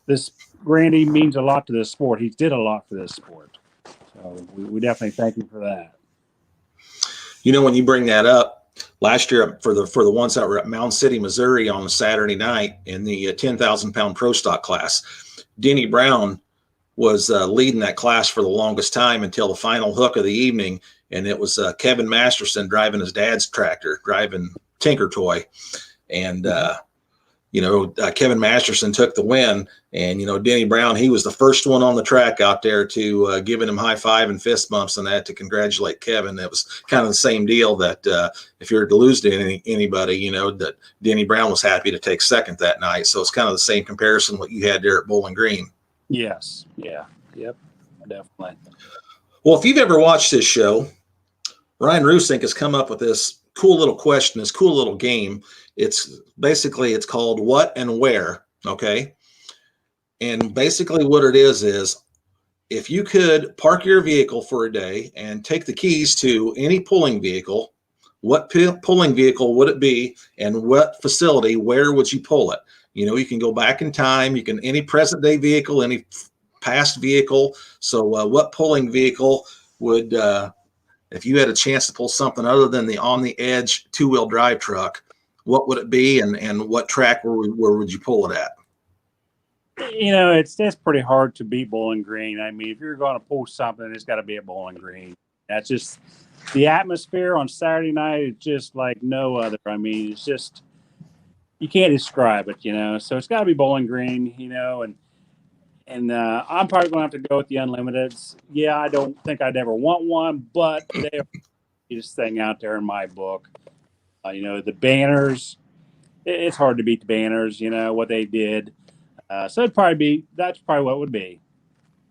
this Randy means a lot to this sport. He did a lot for this sport, so we definitely thank him for that. When you bring that up, last year for the ones that were at Mound City, Missouri on a Saturday night in the 10,000 pound pro stock class, Denny Brown was leading that class for the longest time until the final hook of the evening. And it was Kevin Masterson driving his dad's tractor, driving Tinker Toy. And Kevin Masterson took the win, and Denny Brown, he was the first one on the track out there to giving him high five and fist bumps and that to congratulate Kevin. It was kind of the same deal that if you were to lose to anybody, that Denny Brown was happy to take second that night. So it's kind of the same comparison what you had there at Bowling Green. Yes. Yeah. Yep. Definitely. Well, if you've ever watched this show, Ryan Rusink has come up with this cool little question, this cool little game. It's called What and Where. Okay. And basically what it is if you could park your vehicle for a day and take the keys to any pulling vehicle, what pulling vehicle would it be and what facility, where would you pull it? You can go back in time. You can, any present day vehicle, any past vehicle. So what pulling vehicle would, if you had a chance to pull something other than the on the edge 2-wheel drive truck, what would it be, and what track where would you pull it at? It's pretty hard to beat Bowling Green. I mean, if you're going to pull something, it's got to be at Bowling Green. That's just the atmosphere on Saturday night is just like no other. I mean, it's just, you can't describe it, So it's got to be Bowling Green, and I'm probably going to have to go with the Unlimiteds. Yeah, I don't think I'd ever want one, but they're the greatest thing out there in my book. The banners, it's hard to beat the banners, what they did. So that's probably what it would be.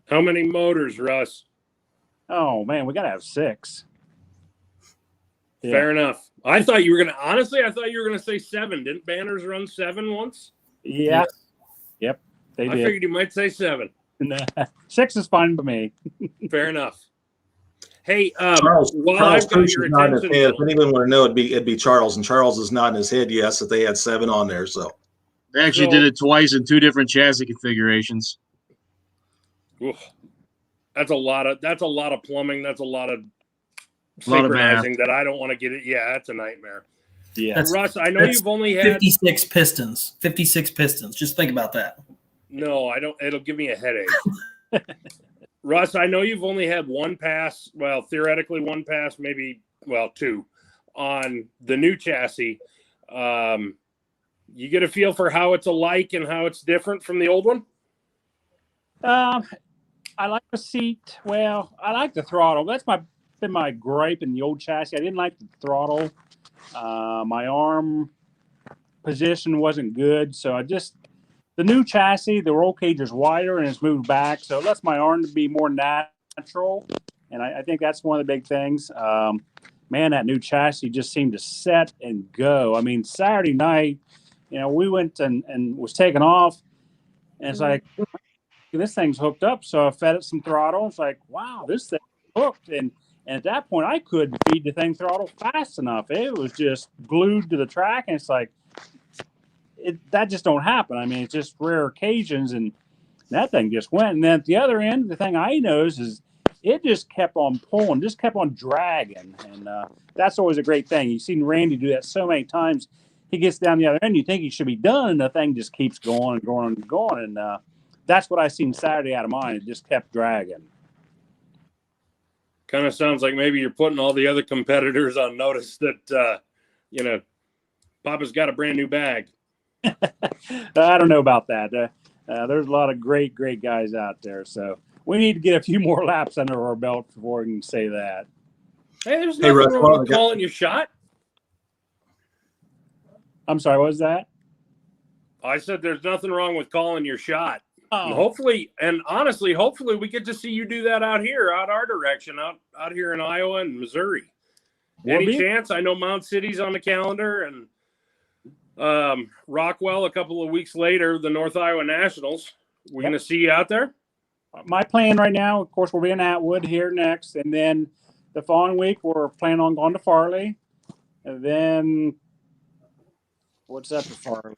How many motors, Russ? Oh man, we got to have 6. Yeah. Fair enough. I thought you were going to say 7. Didn't banners run 7 once? Yeah. Yep. They did. I figured you might say 7. 6 is fine by me. Fair enough. Hey, Charles I've got your nodding his attention, head. If anyone want to know, it'd be Charles, and Charles is nodding his head yes that they had 7 on there. So they actually did it twice in 2 different chassis configurations. That's a lot of plumbing. That's a lot of synchronizing that I don't want to get it. Yeah, that's a nightmare. Yeah, Russ, I know you've only had 56 pistons. 56 pistons. Just think about that. No, I don't. It'll give me a headache. Russ, I know you've only had 1 pass. Well, theoretically 1 pass, maybe 2 on the new chassis. You get a feel for how it's alike and how it's different from the old one? I like the seat. Well, I like the throttle. That's been my gripe in the old chassis. I didn't like the throttle. My arm position wasn't good, so the new chassis, the roll cage is wider and it's moved back, so it lets my arm to be more natural, and I think that's one of the big things. Man, that new chassis just seemed to set and go. I mean, Saturday night, we went and was taking off, and it's like, this thing's hooked up, so I fed it some throttle. It's like, wow, this thing's hooked, and at that point, I couldn't feed the thing throttle fast enough. It was just glued to the track, and it's like, that just don't happen. I mean, it's just rare occasions, and that thing just went. And then at the other end, the thing I noticed is it just kept on pulling, just kept on dragging, and that's always a great thing. You've seen Randy do that so many times. He gets down the other end, you think he should be done, and the thing just keeps going and going and going, and that's what I seen Saturday out of mine. It just kept dragging. Kind of sounds like maybe you're putting all the other competitors on notice that, Papa's got a brand new bag. I don't know about that. There's a lot of great guys out there. So we need to get a few more laps under our belt before we can say that. Hey, there's nothing wrong with calling your shot. I'm sorry, what was that? I said there's nothing wrong with calling your shot. Oh. And hopefully we get to see you do that out here, out our direction, out here in Iowa and Missouri. Any chance? I know Mount City's on the calendar, and Rockwell a couple of weeks later, the North Iowa Nationals. We're going to see you out there? My plan right now, of course, we'll be in Atwood here next, and then the following week we're planning on going to Farley, and then what's up to Farley?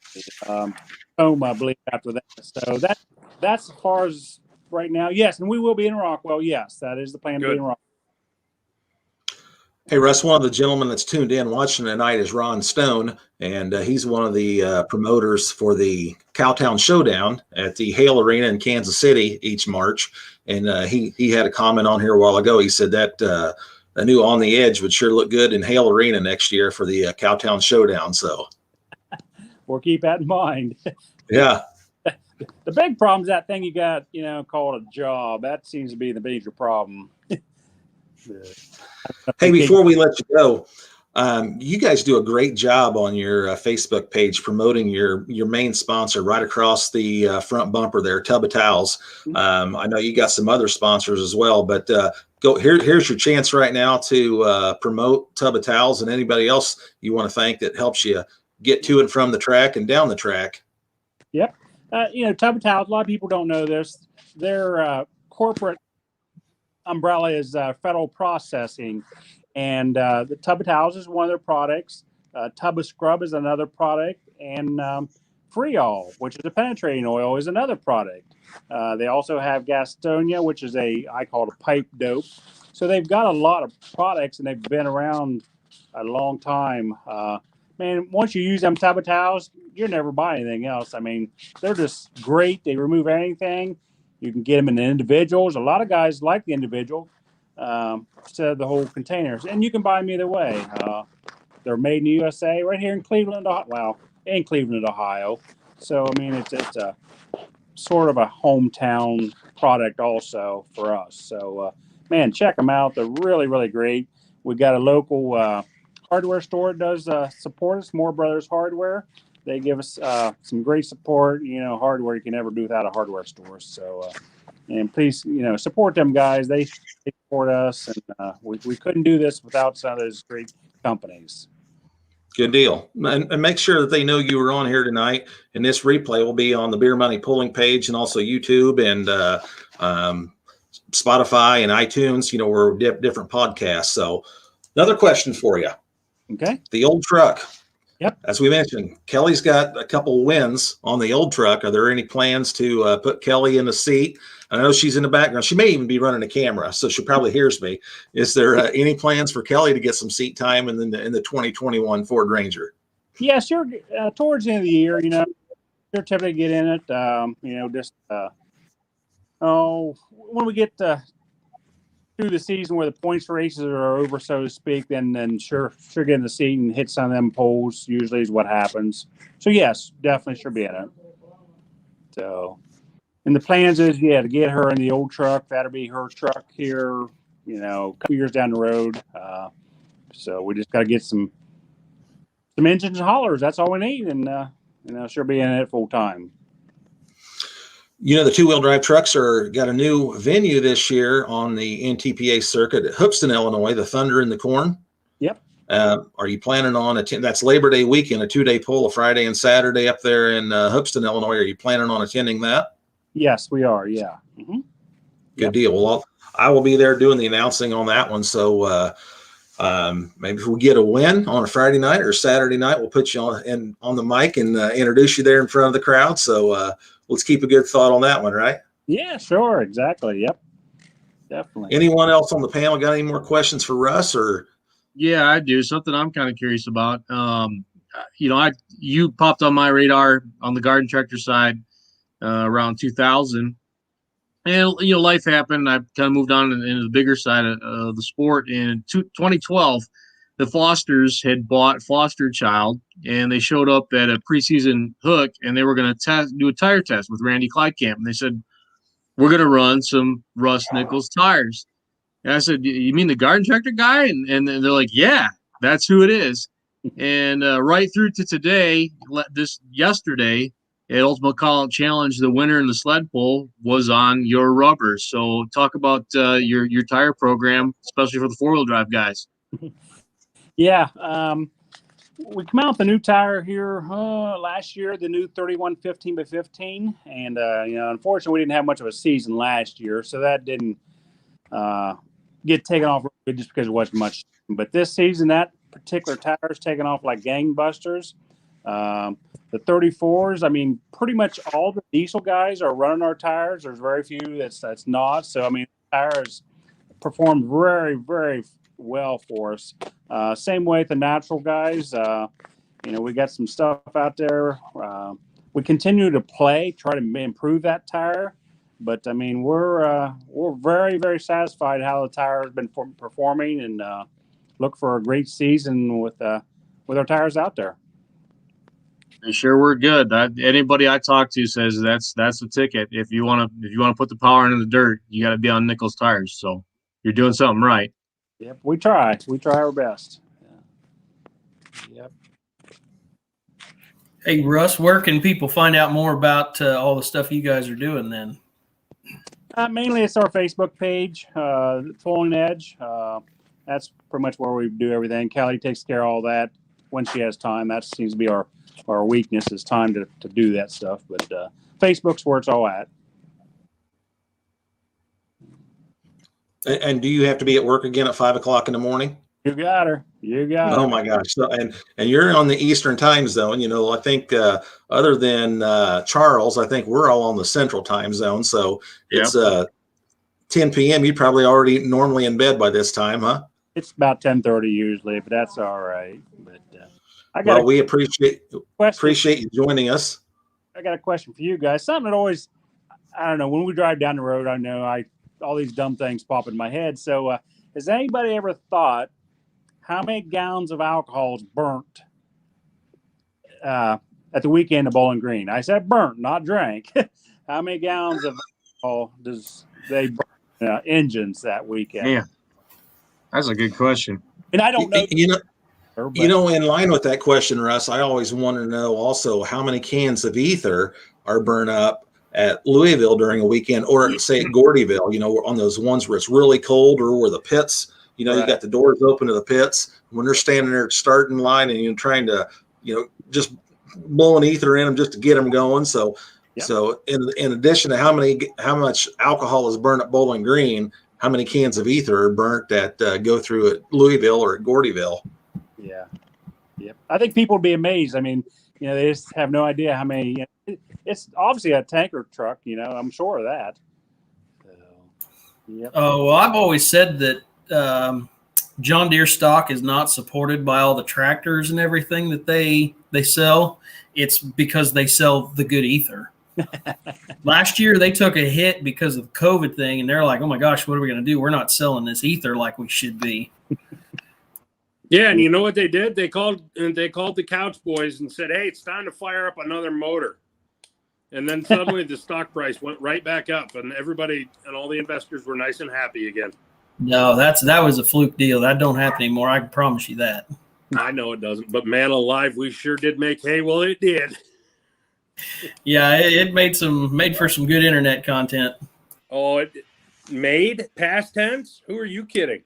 Home, I believe, after that. So that's as far as right now. Yes, and we will be in Rockwell. Yes, that is the plan. To be in Rockwell. Hey, Russ, one of the gentlemen that's tuned in watching tonight is Ron Stone, and he's one of the promoters for the Cowtown Showdown at the Hale Arena in Kansas City each March. And he had a comment on here a while ago. He said that a new On the Edge would sure look good in Hale Arena next year for the Cowtown Showdown. So, keep that in mind. Yeah. The big problem is that thing you got, called a job. That seems to be the major problem. Hey, before we let you go, you guys do a great job on your Facebook page promoting your main sponsor right across the front bumper there, Tub of Towels. I know you got some other sponsors as well, but here's your chance right now to promote Tub of Towels and anybody else you want to thank that helps you get to and from the track and down the track. Yep. Tub of Towels, a lot of people don't know this. Their corporate umbrella is Federal Processing, and the Tub of Towels is one of their products. Tub of Scrub is another product, and Freol, which is a penetrating oil, is another product. They also have Gastonia, which is I call it a pipe dope. So they've got a lot of products, and they've been around a long time. Man, once you use them Tub of Towels, you'll never buy anything else. I mean, they're just great. They remove anything. You can get them in the individuals. A lot of guys like the individual instead of the whole containers. And you can buy them either way. They're made in the USA right here in Cleveland, Ohio. So, I mean, it's a sort of a hometown product also for us. So, man, check them out. They're really, really great. We got a local hardware store that does support us, Moore Brothers Hardware. They give us some great support. Hardware you can never do without a hardware store. So, and please, support them guys. They support us, and we couldn't do this without some of those great companies. Good deal. And make sure that they know you were on here tonight. And this replay will be on the Beer Money Pulling page and also YouTube and Spotify and iTunes, we're different podcasts. So another question for you. Okay. The old truck. Yep. As we mentioned, Kelly's got a couple wins on the old truck. Are there any plans to put Kelly in the seat? I know she's in the background. She may even be running a camera, so she probably hears me. Is there any plans for Kelly to get some seat time in the 2021 Ford Ranger? Yeah, sure. Towards the end of the year, sure, typically get in it. When we get through the season where the points races are over, so to speak, then sure get in the seat and hit some of them poles. Usually is what happens. So yes, definitely should be in it. So, and the plans is to get her in the old truck. That'll be her truck here. A couple years down the road. So we just got to get some engines and haulers. That's all we need, and she'll be in it full time. The two-wheel drive trucks got a new venue this year on the NTPA circuit at Hoopston, Illinois, the Thunder and the Corn. Yep. Are you planning on that's Labor Day weekend, a 2-day pull, a Friday and Saturday up there in Hoopston, Illinois. Are you planning on attending that? Yes, we are. Yeah. Mm-hmm. Good deal. Well, I will be there doing the announcing on that one. So maybe if we get a win on a Friday night or Saturday night, we'll put you on the mic and introduce you there in front of the crowd. So let's keep a good thought on that one, right? Yeah, sure. Exactly. Yep. Definitely. Anyone else on the panel got any more questions for Russ? Or Yeah, I do. Something I'm kind of curious about. You popped on my radar on the garden tractor side around 2000. And, life happened. I kind of moved on into the bigger side of the sport. In 2012, the Fosters had bought Foster Child, and they showed up at a preseason hook, and they were going to do a tire test with Randy Clydekamp. And they said, we're going to run some Russ Nichols tires. And I said, you mean the garden tractor guy? And they're like, yeah, that's who it is. And right through to today, yesterday, at Ultimate Call Out Challenge, the winner in the sled pull was on your rubbers. So talk about your tire program, especially for the four-wheel drive guys. Yeah. We come out with the new tire here last year, the new 31 15x15. And, unfortunately, we didn't have much of a season last year, so that didn't get taken off just because it wasn't much. But this season, that particular tire is taken off like gangbusters. The 34s, I mean, pretty much all the diesel guys are running our tires. There's very few that's not. So, I mean, the tires performed very, very well for us. Same way with the natural guys. We got some stuff out there. We continue to try to improve that tire. But, I mean, we're very, very satisfied how the tire has been performing, and look for a great season with our tires out there. They sure were good. Anybody I talk to says that's the ticket. If you want to put the power into the dirt, you got to be on Nichols tires. So you're doing something right. Yep, we try. We try our best. Yep. Hey, Russ, where can people find out more about all the stuff you guys are doing then? Mainly it's our Facebook page, Pulling Edge. That's pretty much where we do everything. Kelly takes care of all that when she has time. That seems to be our weakness, is time to do that stuff. But Facebook's where it's all at. And do you have to be at work again at 5 o'clock in the morning? You got her. You got her. Oh my gosh! So, and you're on the Eastern time zone. You know, I think other than Charles, I think we're all on the Central time zone. So it's 10 p.m. You're probably already normally in bed by this time, huh? It's about 10:30 usually, but that's all right. But well, we appreciate you joining us. I got a question for you guys. Something that always, I don't know, when we drive down the road, I know all these dumb things pop in my head. So has anybody ever thought how many gallons of alcohol is burnt at the weekend of Bowling Green? I said burnt, not drank. How many gallons of alcohol does they burn engines that weekend? Yeah, that's a good question. And I don't know. You know, in line with that question, Russ, I always want to know also how many cans of ether are burned up at Louisville during a weekend, or say at Gordyville, you know, on those ones where it's really cold, or where the pits, you know, you got the doors open to the pits. When they're standing there starting line and you're trying to, you know, just blowing ether in them just to get them going. So, so in addition to how much alcohol is burned at Bowling Green, how many cans of ether are burnt that go through at Louisville or at Gordyville? Yeah. Yep. I think people would be amazed. I mean, you know, they just have no idea how many. You know, it's obviously a tanker truck, you know, I'm sure of that. So, Oh, well, I've always said that John Deere stock is not supported by all the tractors and everything that they sell. It's because they sell the good ether. Last year, they took a hit because of the COVID thing, and they're like, oh, my gosh, what are we going to do? We're not selling this ether like we should be. Yeah, and you know what they did? They called the Couch Boys and said, "Hey, it's time to fire up another motor." And then suddenly the stock price went right back up, and everybody and all the investors were nice and happy again. No, that was a fluke deal. That don't happen anymore. I can promise you that. I know it doesn't, but man alive, we sure did make hay. Well, it did. Yeah, it made for some good internet content. Oh, it made past tense? Who are you kidding?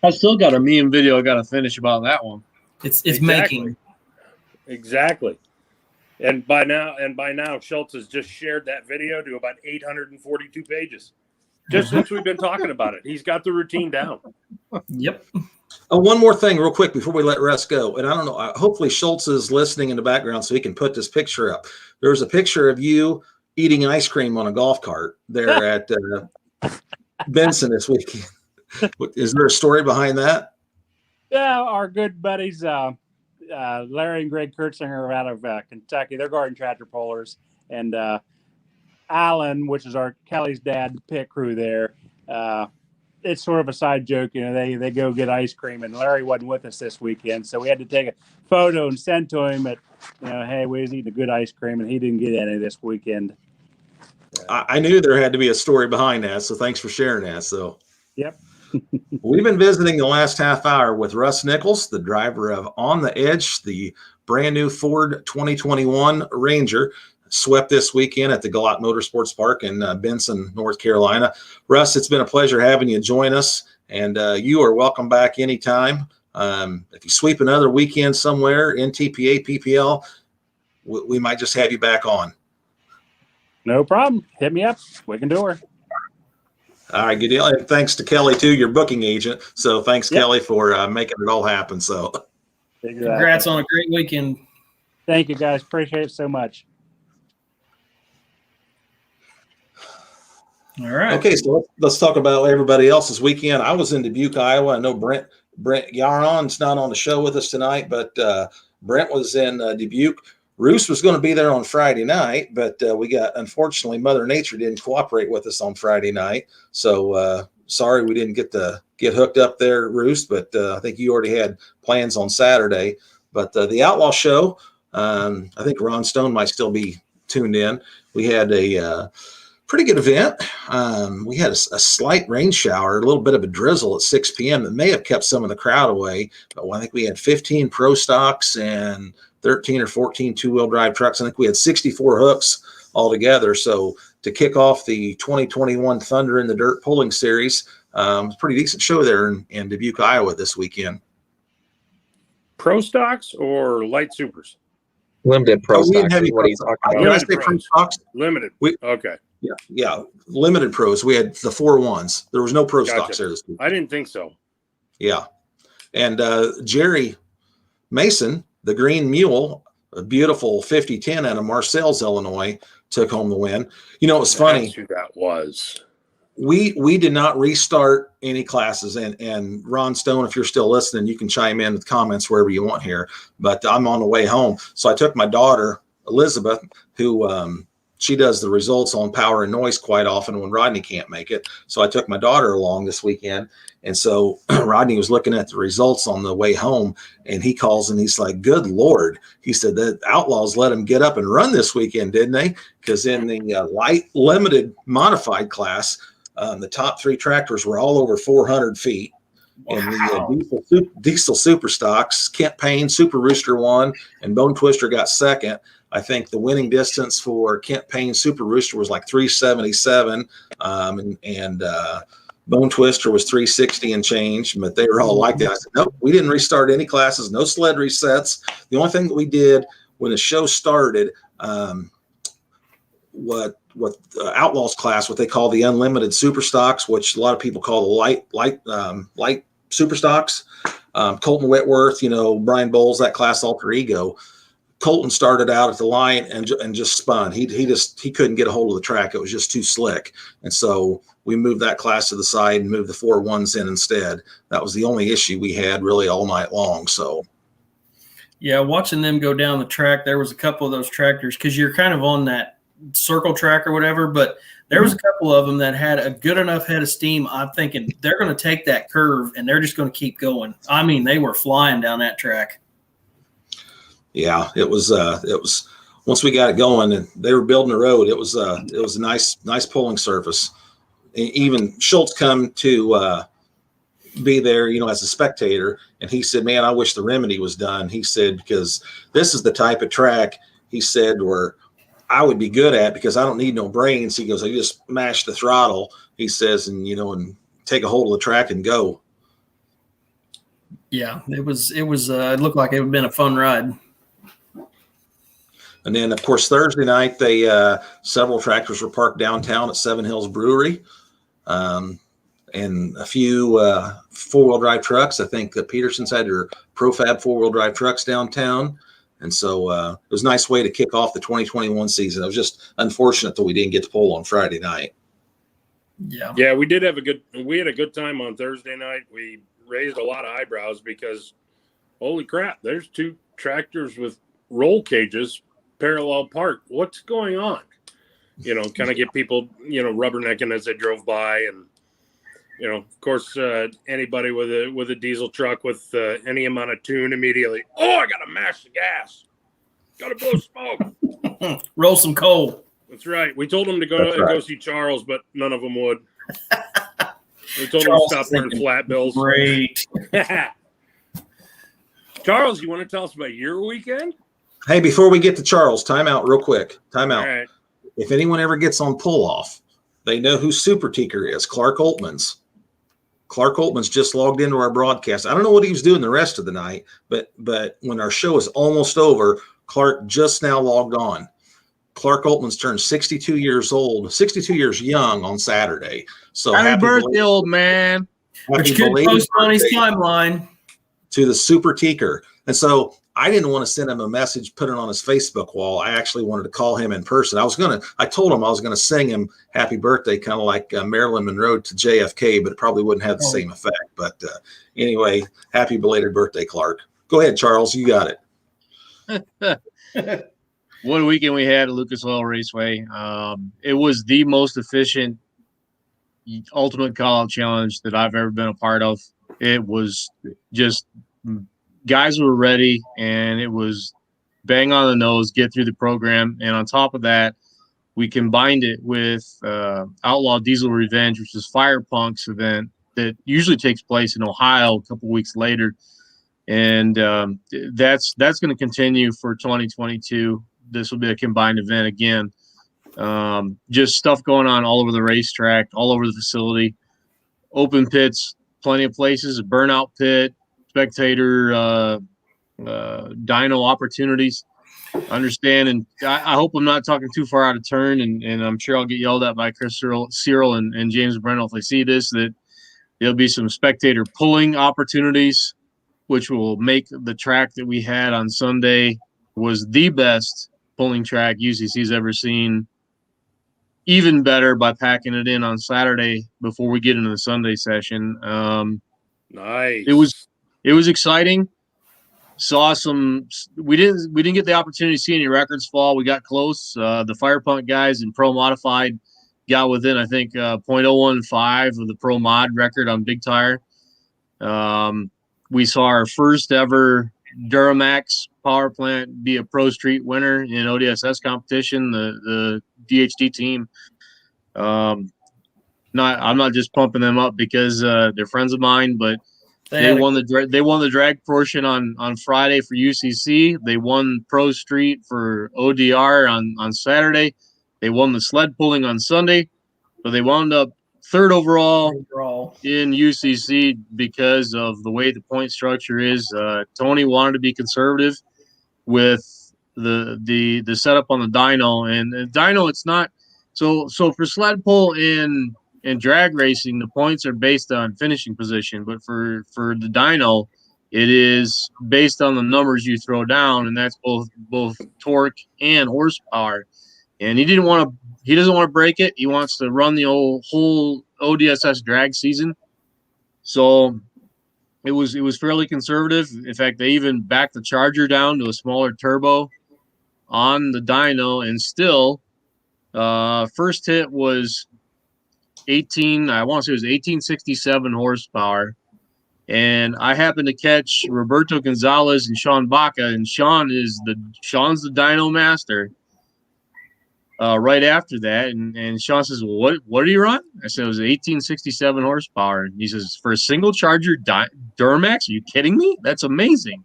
I still got a meme video I got to finish about that one. It's Exactly. making. Exactly. And by now, Schultz has just shared that video to about 842 pages. Just since we've been talking about it, he's got the routine down. Yep. Oh, one more thing real quick before we let Russ go. And I don't know, hopefully Schultz is listening in the background so he can put this picture up. There's a picture of you eating ice cream on a golf cart there at Benson this weekend. Is there a story behind that? Yeah, our good buddies, Larry and Greg Kurtzinger are out of Kentucky. They're garden tractor pullers. And Alan, which is Kelly's dad, pit crew there, it's sort of a side joke. You know, they go get ice cream, and Larry wasn't with us this weekend. So we had to take a photo and send to him at, you know, hey, we was eating a good ice cream, and he didn't get any this weekend. I knew there had to be a story behind that. So thanks for sharing that. So, yep. We've been visiting the last half hour with Russ Nichols, the driver of On the Edge, the brand new Ford 2021 Ranger, swept this weekend at the Galat Motorsports Park in Benson, North Carolina. Russ, it's been a pleasure having you join us, and you are welcome back anytime. If you sweep another weekend somewhere in TPA, PPL, we might just have you back on. No problem. Hit me up. We can do her. All right, good deal. And thanks to Kelly, too, your booking agent. So thanks, Kelly, for making it all happen. So congrats on a great weekend. Thank you, guys. Appreciate it so much. All right. Okay, so let's talk about everybody else's weekend. I was in Dubuque, Iowa. I know Brent Yaron's not on the show with us tonight, but Brent was in Dubuque. Roos was going to be there on Friday night, but unfortunately, Mother Nature didn't cooperate with us on Friday night. So sorry we didn't get hooked up there, Roos, but I think you already had plans on Saturday. But the Outlaw Show I think Ron Stone might still be tuned in. We had a pretty good event. We had a slight rain shower, a little bit of a drizzle at 6 p.m. that may have kept some of the crowd away. But I think we had 15 pro stocks and 13 or 14 two-wheel drive trucks. I think we had 64 hooks altogether. So to kick off the 2021 Thunder in the Dirt Pulling Series, it's a pretty decent show there in Dubuque, Iowa this weekend. Pro stocks or light supers? Limited pro We didn't stocks have is any what pro he's stocks. talking When about. I say pro stocks, Limited. Okay. yeah, limited pros. We had the 4-1s. There was no pro stocks there this week. I didn't think so. Yeah. And Jerry Mason, the Green Mule, a beautiful 50-10 out of Marseilles, Illinois, took home the win. You know, it was funny. That's who that was. We did not restart any classes. And Ron Stone, if you're still listening, you can chime in with comments wherever you want here. But I'm on the way home. So I took my daughter, Elizabeth, who she does the results on power and noise quite often when Rodney can't make it. So I took my daughter along this weekend. And so Rodney was looking at the results on the way home, and he calls and he's like, good Lord. He said that Outlaws let him get up and run this weekend, didn't they? Because in the light limited modified class, the top 3 tractors were all over 400 feet. Wow. And the diesel super stocks, Kent Payne, Super Rooster won, and Bone Twister got second. I think the winning distance for Kent Payne Super Rooster was like 377, and Bone Twister was 360 and change, but they were all like that. I said, nope, we didn't restart any classes, no sled resets. The only thing that we did when the show started, what the Outlaws class, what they call the unlimited super stocks, which a lot of people call the light super stocks. Colton Whitworth, Brian Bowles, that class alter ego. Colton started out at the line and just spun. He couldn't get a hold of the track. It was just too slick. And so we moved that class to the side and moved the 4-1s in instead. That was the only issue we had really all night long. So yeah, watching them go down the track, there was a couple of those tractors because you're kind of on that circle track or whatever, but there was a couple of them that had a good enough head of steam. I'm thinking they're going to take that curve and they're just going to keep going. I mean, they were flying down that track. Yeah, it was once we got it going and they were building the road, it was a nice pulling surface. Even Schultz come to be there, as a spectator, and he said, man, I wish the remedy was done. He said, because this is the type of track, he said, where I would be good at because I don't need no brains. He goes, I just mash the throttle, he says, and and take a hold of the track and go. Yeah, it looked like it would have been a fun ride. And then, of course, Thursday night, several tractors were parked downtown at Seven Hills Brewery, and a few four-wheel drive trucks. I think the Petersons had their Profab four-wheel drive trucks downtown. And so it was a nice way to kick off the 2021 season. It was just unfortunate that we didn't get to pull on Friday night. Yeah, we did have we had a good time on Thursday night. We raised a lot of eyebrows because, holy crap, there's 2 tractors with roll cages parallel parked. What's going on? Kind of get people, rubbernecking as they drove by. And, of course, anybody with a diesel truck with any amount of tune immediately, I got to mash the gas. Got to blow smoke. Roll some coal. That's right. We told them to go see Charles, but none of them would. We told them to stop wearing flat bills. Great. Charles, you want to tell us about your weekend? Hey, before we get to Charles, time out real quick. Time out. All right. If anyone ever gets on pull-off, they know who Super Teaker is, Clark Oltmans. Clark Oltmans just logged into our broadcast. I don't know what he was doing the rest of the night, but when our show is almost over, Clark just now logged on. Clark Oltmans turned 62 years old, 62 years young on Saturday. So happy birthday, old man. But you could post on his timeline. To the Super Teaker. And so I didn't want to send him a message, put it on his Facebook wall. I actually wanted to call him in person. I told him I was going to sing him happy birthday, kind of like Marilyn Monroe to JFK, but it probably wouldn't have the same effect. But anyway, happy belated birthday, Clark. Go ahead, Charles. You got it. What a weekend we had at Lucas Oil Raceway. It was the most efficient ultimate call-out challenge that I've ever been a part of. It was just guys were ready, and it was bang on the nose, get through the program. And on top of that, we combined it with Outlaw Diesel Revenge, which is Fire Punk's event that usually takes place in Ohio a couple weeks later. And that's going to continue for 2022. This will be a combined event again. Just stuff going on all over the racetrack, all over the facility. Open pits, plenty of places, a burnout pit, spectator dyno opportunities. Understand, and I hope I'm not talking too far out of turn, and I'm sure I'll get yelled at by Chris Cyril and James Brendel if they see this, that there'll be some spectator pulling opportunities, which will make the track that we had on Sunday was the best pulling track UCC's ever seen even better by packing it in on Saturday before we get into the Sunday session. Nice. It was exciting. Saw some. We didn't get the opportunity to see any records fall. We got close. The Fire Punk guys in Pro Modified got within, I think, 0.015 of the Pro Mod record on Big Tire. We saw our first ever Duramax power plant be a Pro Street winner in ODSS competition. The DHD team. I'm not just pumping them up because they're friends of mine, but they won the drag portion on Friday for UCC. They won Pro Street for ODR on Saturday. They won the sled pulling on Sunday, but they wound up third overall in UCC because of the way the point structure is. Tony wanted to be conservative with the setup on the dyno, and the dyno, it's not so for sled pull in drag racing, the points are based on finishing position, but for the dyno, it is based on the numbers you throw down, and that's both torque and horsepower. And he doesn't want to break it. He wants to run the whole ODSS drag season. So it was fairly conservative. In fact, they even backed the Charger down to a smaller turbo on the dyno, and still first hit was 1867 horsepower. And I happened to catch Roberto Gonzalez and Sean Baca, and Sean's the dyno master. Right after that, and Sean says, well, what did he run? I said it was 1867 horsepower. And he says, for a single Charger Duramax, are you kidding me? That's amazing.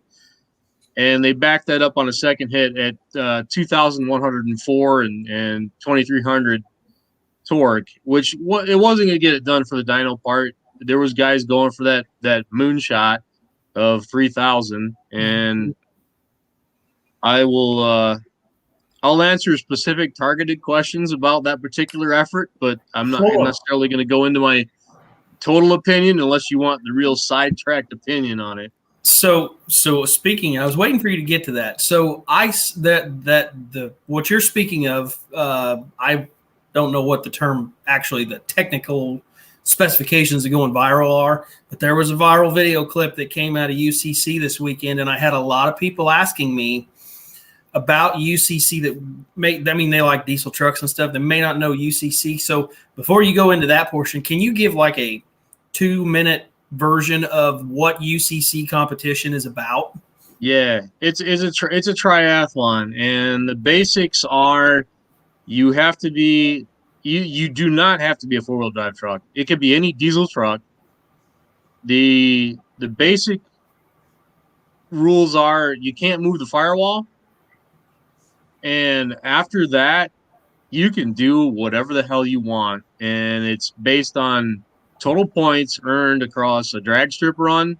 And they backed that up on a second hit at 2,104 and 2,300 torque, which it wasn't going to get it done for the dyno part. There was guys going for that moonshot of 3,000, and I'll answer specific targeted questions about that particular effort, but I'm not necessarily going to go into my total opinion unless you want the real sidetracked opinion on it. So speaking, I was waiting for you to get to that. So what you're speaking of, I don't know what the term actually, the technical specifications of going viral are, but there was a viral video clip that came out of UCC this weekend, and I had a lot of people asking me about UCC they like diesel trucks and stuff. They may not know UCC. So before you go into that portion, can you give like a 2-minute version of what UCC competition is about? Yeah, it's a triathlon, and the basics are you have to be you do not have to be a 4-wheel drive truck. It could be any diesel truck. The basic rules are you can't move the firewall. And after that, you can do whatever the hell you want. And it's based on total points earned across a drag strip run,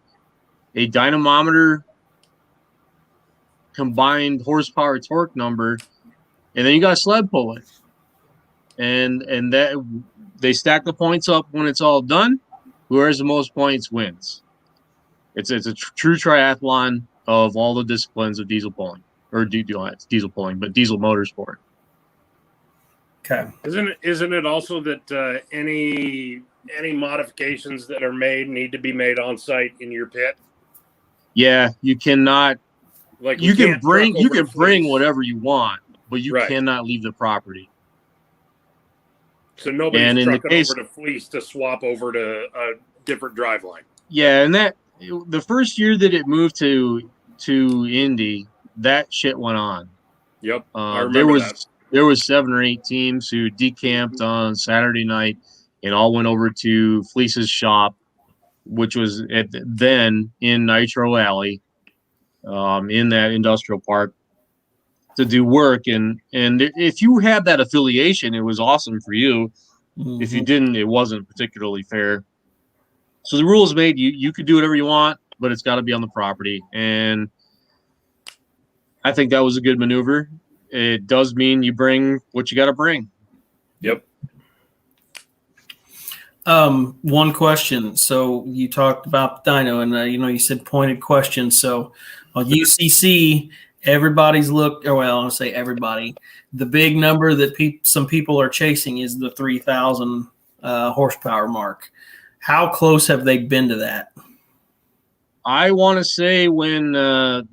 a dynamometer, combined horsepower torque number, and then you got to sled pull it. And that they stack the points up when it's all done. Whoever has the most points wins. It's a true triathlon of all the disciplines of diesel pulling. Or it's diesel pulling, but diesel motorsport. Okay. Isn't it also that any modifications that are made need to be made on site in your pit? Yeah, you cannot. Like you can bring whatever you want, but you cannot leave the property. So nobody's trucking over to Fleece to swap over to a different driveline. Yeah, and that the first year that it moved to Indy, that shit went on. Yep, I remember that. There was 7 or 8 teams who decamped on Saturday night and all went over to Fleece's shop, which was then in Nitro Alley, in that industrial park, to do work. And if you had that affiliation, it was awesome for you. Mm-hmm. If you didn't, it wasn't particularly fair. So the rules made you could do whatever you want, but it's got to be on the property. And I think that was a good maneuver. It does mean you bring what you got to bring. Yep. One question. So you talked about dyno, and you said pointed questions. So on UCC, everybody's I'll say everybody. The big number that some people are chasing is the 3,000 horsepower mark. How close have they been to that? I want to say when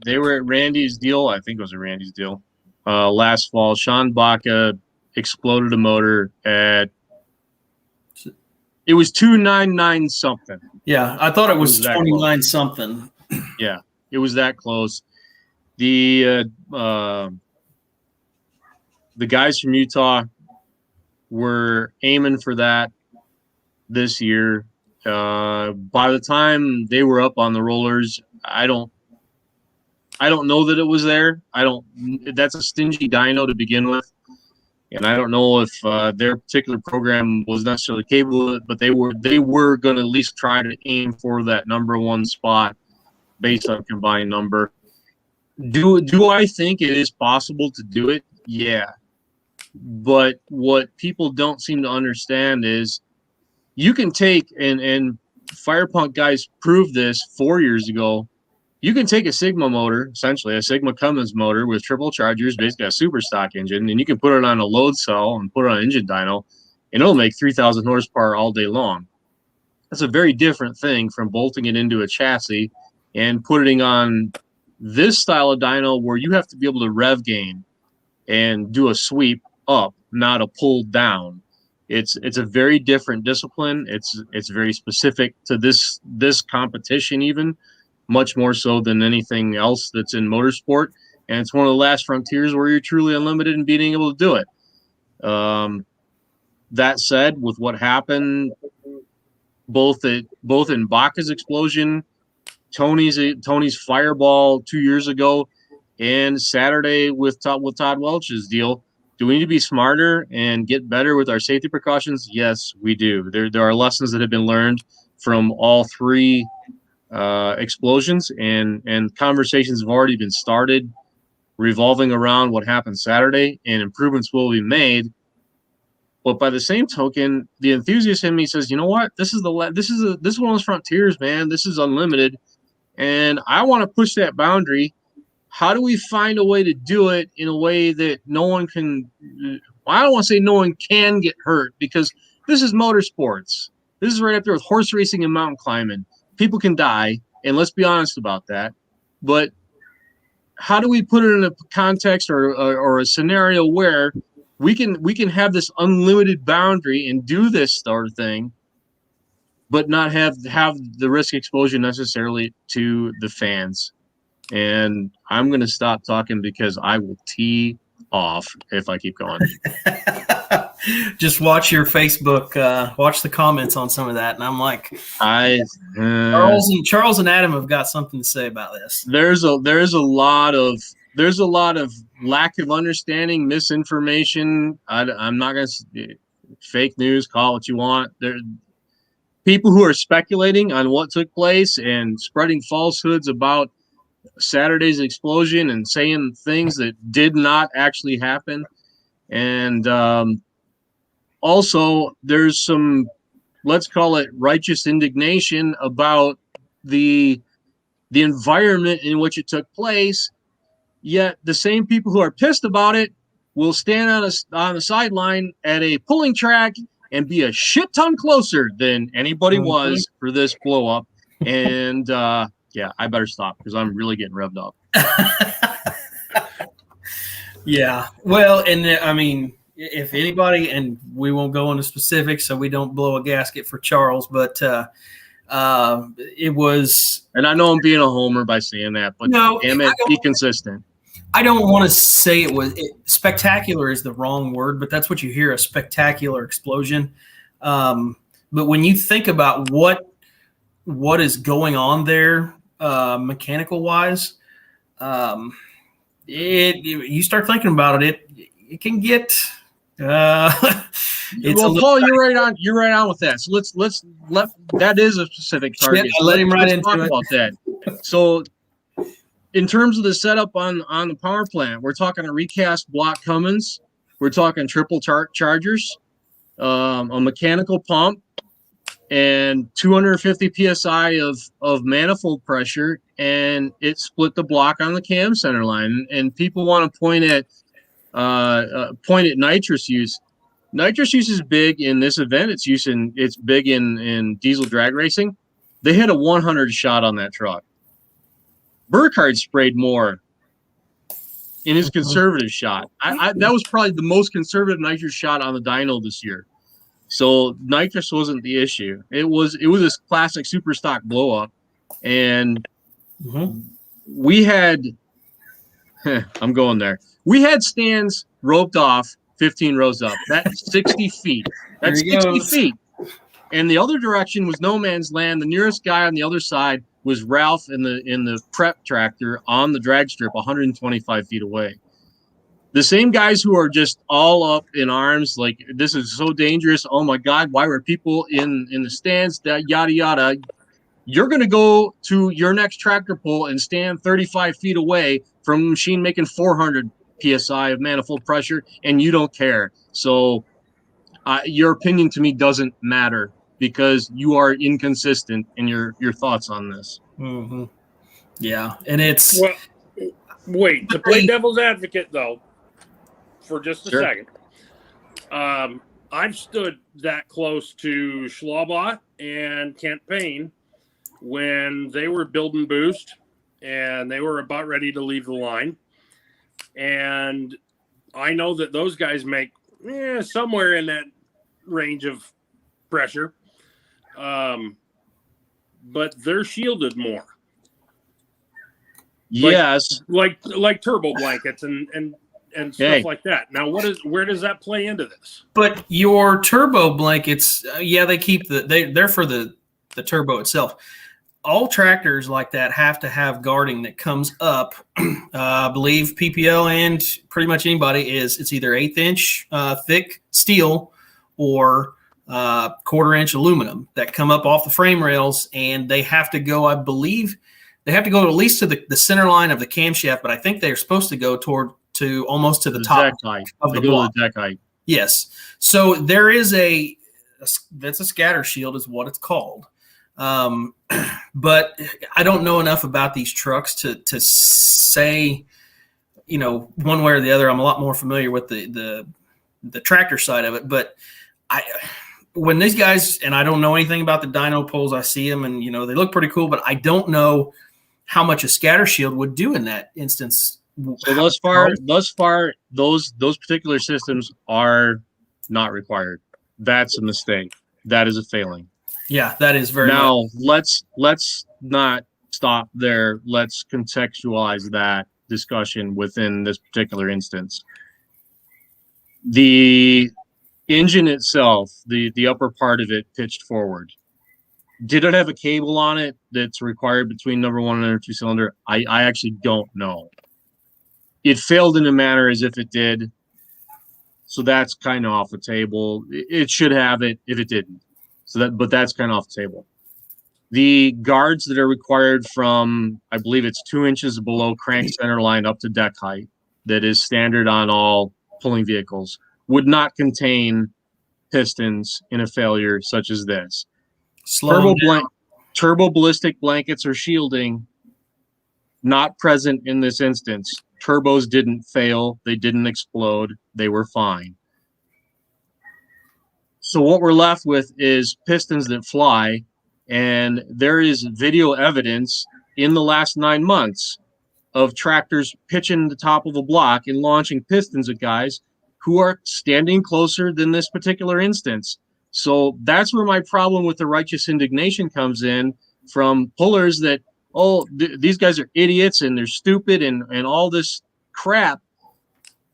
they were at Randy's deal, I think it was a Randy's deal, last fall, Sean Baca exploded a motor at, it was 299 something. Yeah, I thought it was 29 something. Yeah, it was that close. The guys from Utah were aiming for that this year. By the time they were up on the rollers, I don't know that it was there. That's a stingy dyno to begin with. And I don't know if their particular program was necessarily capable of it, but they were going to at least try to aim for that number 1 spot based on combined number. Do I think it is possible to do it? Yeah. But what people don't seem to understand is you can take, and Firepunk guys proved this 4 years ago, you can take a Sigma motor, essentially a Sigma Cummins motor with triple chargers, basically a super stock engine, and you can put it on a load cell and put it on an engine dyno, and it'll make 3,000 horsepower all day long. That's a very different thing from bolting it into a chassis and putting on this style of dyno where you have to be able to rev gain and do a sweep up, not a pull down. It's a very different discipline. It's very specific to this competition, even much more so than anything else that's in motorsport. And it's one of the last frontiers where you're truly unlimited in being able to do it. That said, with what happened, both in Baca's explosion, Tony's fireball 2 years ago, and Saturday with Todd Welch's deal, do we need to be smarter and get better with our safety precautions? Yes, we do. There are lessons that have been learned from all 3 explosions, and conversations have already been started revolving around what happened Saturday, and improvements will be made. But by the same token, the enthusiast in me says, you know what? This is one of those frontiers, man. This is unlimited, and I want to push that boundary. How do we find a way to do it in a way that no one can? I don't want to say no one can get hurt, because this is motorsports. This is right up there with horse racing and mountain climbing. People can die, and let's be honest about that. But how do we put it in a context or a scenario where we can have this unlimited boundary and do this sort of thing, but not have the risk exposure necessarily to the fans? And I'm going to stop talking because I will tee off if I keep going. Just watch your Facebook, watch the comments on some of that, and I'm like, Charles and Adam have got something to say about this. There's a lot of lack of understanding, misinformation. I'm not going to fake news, call it what you want. There, people who are speculating on what took place and spreading falsehoods about Saturday's explosion and saying things that did not actually happen. And also there's some, let's call it righteous indignation about the environment in which it took place. Yet the same people who are pissed about it will stand on a sideline at a pulling track and be a shit ton closer than anybody was for this blow up. And yeah, I better stop because I'm really getting revved up. Yeah. Well, and I mean, if anybody, and we won't go into specifics so we don't blow a gasket for Charles, but it was. And I know I'm being a homer by saying that, but no, damn it, be consistent. I don't want to say spectacular is the wrong word, but that's what you hear, a spectacular explosion. But when you think about what is going on there, mechanical wise, you start thinking about it, it can get. Paul, you're right on with that. So let that is a specific target. I let him right into talk it. about that. So, in terms of the setup on the power plant, we're talking a recast block Cummins. We're talking triple chargers, a mechanical pump, and 250 psi of manifold pressure, and it split the block on the cam center line. And people want to point at nitrous use. Nitrous use is big in this event. It's big in diesel drag racing. They had a 100 shot on that truck. Burkhardt sprayed more in his conservative shot. That was probably the most conservative nitrous shot on the dyno this year. So nitrous wasn't the issue. It was this classic super stock blow up, and we had. I'm going there. We had stands roped off 15 rows up. That's 60 feet. That's 60 feet. And the other direction was no man's land. The nearest guy on the other side was Ralph in the prep tractor on the drag strip 125 feet away. The same guys who are just all up in arms, like, this is so dangerous. Oh my God, why were people in the stands? That yada yada. You're going to go to your next tractor pull and stand 35 feet away from a machine making 400 psi of manifold pressure, and you don't care. So your opinion to me doesn't matter because you are inconsistent in your thoughts on this. Mm-hmm. Yeah, and it's wait, to play devil's advocate though, for just a second. I've stood that close to Schlabach and Kent Payne when they were building boost and they were about ready to leave the line. And I know that those guys make somewhere in that range of pressure. But they're shielded more. Yes. Like turbo blankets and stuff like that. Now, where does that play into this? But your turbo blankets, they keep they're for the turbo itself. All tractors like that have to have guarding that comes up. I believe PPL and pretty much anybody it's either 1/8 inch thick steel or 1/4 inch aluminum that come up off the frame rails, and they have to go, I believe they have to go at least to the center line of the camshaft, but I think they're supposed to go almost to the top deck height of the block. Deck height. Yes. So there is that's a scatter shield is what it's called. But I don't know enough about these trucks to say, one way or the other. I'm a lot more familiar with the tractor side of it, but when these guys, and I don't know anything about the dyno poles, I see them and, they look pretty cool, but I don't know how much a scatter shield would do in that instance. So thus far, those particular systems are not required. That's a mistake. That is a failing. Yeah, that is very. Now let's not stop there. Let's contextualize that discussion within this particular instance. The engine itself, the upper part of it pitched forward. Did it have a cable on it that's required between number one and number two cylinder? I actually don't know. It failed in a manner as if it did. So that's kind of off the table. It should have it if it didn't. But that's kind of off the table. The guards that are required from, I believe it's 2 inches below crank center line up to deck height, that is standard on all pulling vehicles, would not contain pistons in a failure such as this. Turbo ballistic blankets or shielding, not present in this instance. Turbos didn't fail. They didn't explode. They were fine. So what we're left with is pistons that fly, and there is video evidence in the last 9 months of tractors pitching the top of a block and launching pistons at guys who are standing closer than this particular instance. So that's where my problem with the righteous indignation comes in from pullers that, these guys are idiots and they're stupid and all this crap.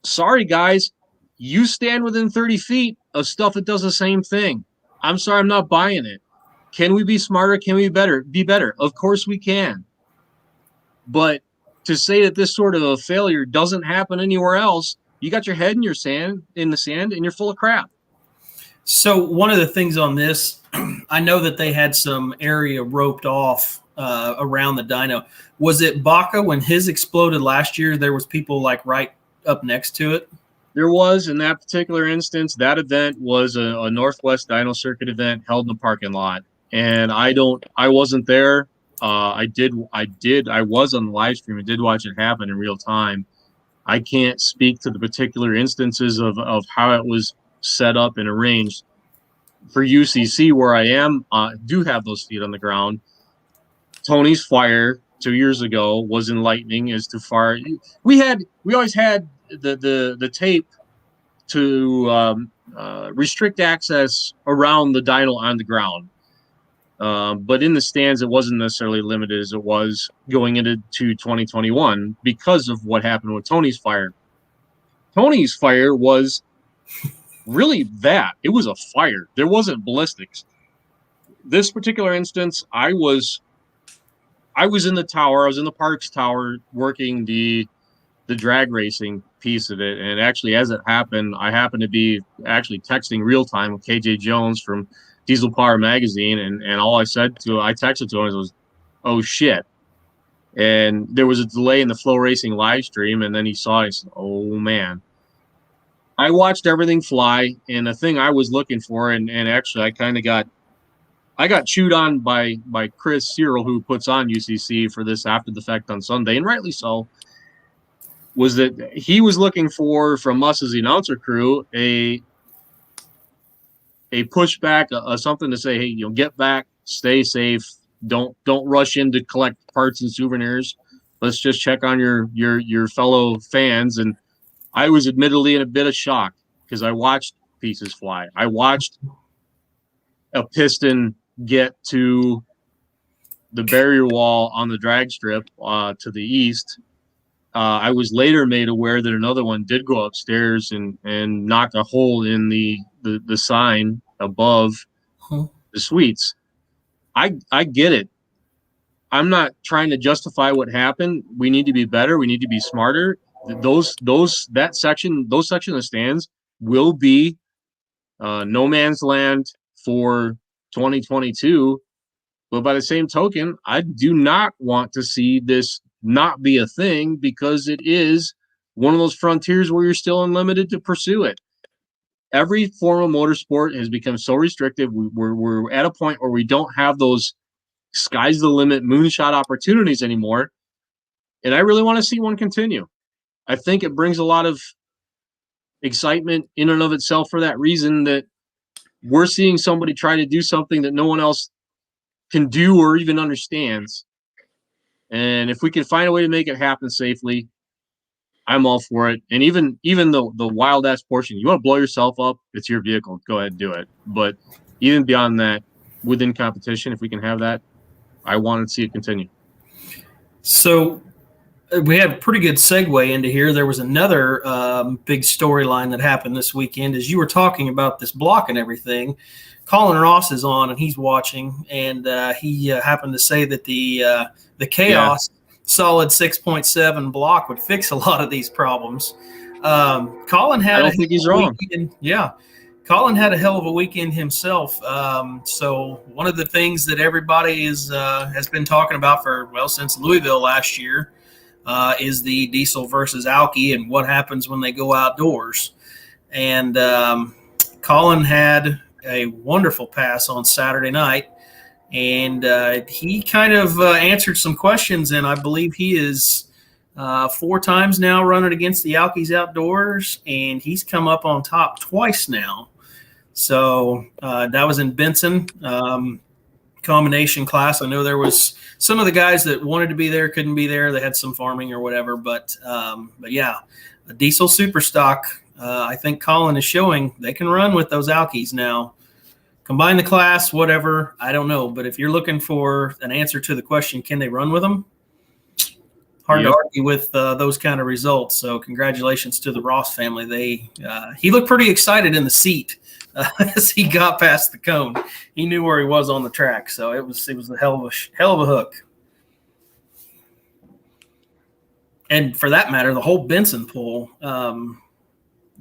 Sorry, guys. You stand within 30 feet of stuff that does the same thing. I'm sorry, I'm not buying it. Can we be smarter? Can we be better? Of course we can. But to say that this sort of a failure doesn't happen anywhere else, you got your head in the sand, and you're full of crap. So one of the things on this, I know that they had some area roped off around the dyno. Was it Baca when his exploded last year? There was people like right up next to it. There was, in that particular instance, that event was a Northwest Dyno Circuit event held in the parking lot, and I wasn't there. I was on the live stream and did watch it happen in real time. I can't speak to the particular instances of how it was set up and arranged. For UCC, where I am, do have those feet on the ground. Tony's fire 2 years ago was enlightening as to far. We always had the tape to restrict access around the dyno on the ground. But in the stands, it wasn't necessarily limited as it was going into 2021 because of what happened with Tony's fire. Tony's fire was really that. It was a fire. There wasn't ballistics. This particular instance, I was in the tower. I was in the Parks Tower working the drag racing piece of it. And actually, as it happened, I happened to be actually texting real time with KJ Jones from Diesel Power Magazine. And all I texted to him was, "Oh, shit." And there was a delay in the Flow Racing live stream. And then he saw it. He said, "Oh, man." I watched everything fly. And the thing I was looking for, and actually I kind of got chewed on by Chris Cyril, who puts on UCC for this After the Fact on Sunday, and rightly so, was that he was looking for, from us as the announcer crew, a pushback, something to say, hey, get back, stay safe, don't rush in to collect parts and souvenirs. Let's just check on your fellow fans. And I was admittedly in a bit of shock because I watched pieces fly. I watched a piston get to the barrier wall on the drag strip to the east. I was later made aware that another one did go upstairs and knock a hole in the sign above the suites. I get it. I'm not trying to justify what happened. We need to be better. We need to be smarter. Those section of the stands will be no man's land for 2022. But by the same token, I do not want to see this not be a thing, because it is one of those frontiers where you're still unlimited to pursue it. Every form of motorsport has become so restrictive. We're at a point where we don't have those sky's the limit moonshot opportunities anymore. And I really want to see one continue. I think it brings a lot of excitement in and of itself for that reason, that we're seeing somebody try to do something that no one else can do or even understands. And if we can find a way to make it happen safely, I'm all for it. And even the wild ass portion, you want to blow yourself up, it's your vehicle, go ahead and do it. But even beyond that, within competition, if we can have that, I want to see it continue. So we had a pretty good segue into here. There was another big storyline that happened this weekend. As you were talking about this block and everything, Colin Ross is on and he's watching, and he happened to say that the Chaos solid 6.7 block would fix a lot of these problems. Colin had, I don't think he's wrong. Yeah. Colin had a hell of a weekend himself. So one of the things that everybody has been talking about since Louisville last year is the diesel versus alky and what happens when they go outdoors. And Colin had a wonderful pass on Saturday night, and he kind of answered some questions, and I believe he is 4 times now running against the Alkies outdoors, and he's come up on top twice now. So that was in Benson combination class. I know there was some of the guys that wanted to be there, couldn't be there. They had some farming or whatever, but yeah, a diesel super stock. I think Colin is showing they can run with those Alkies now. Combine the class, whatever, I don't know. But if you're looking for an answer to the question, can they run with them? hard Yep. to argue with those kind of results. So congratulations to the Ross family. He looked pretty excited in the seat as he got past the cone. He knew where he was on the track, so it was a hell of a hook. And for that matter, the whole Benson pool.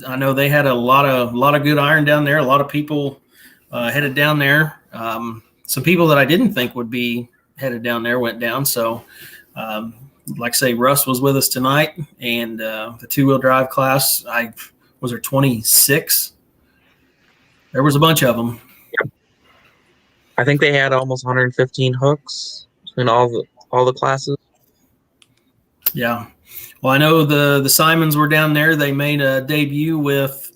I know they had a lot of good iron down there. A lot of people headed down there. Some people that I didn't think would be headed down there went down. So, like I say, Russ was with us tonight, and the 2-wheel drive class. Was there 26? There was a bunch of them. I think they had almost 115 hooks in all the classes. Yeah. Well, I know the Simons were down there. They made a debut with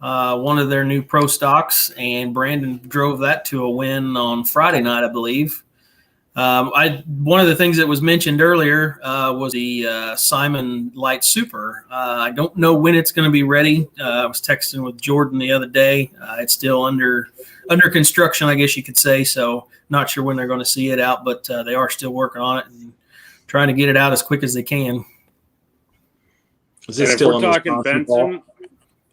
one of their new pro stocks, and Brandon drove that to a win on Friday night, I believe. One of the things that was mentioned earlier was the Simon Light Super. I don't know when it's going to be ready. I was texting with Jordan the other day. It's still under construction, I guess you could say. So not sure when they're going to see it out, but they are still working on it and trying to get it out as quick as they can. Is this still if we're talking Wisconsin, Benson,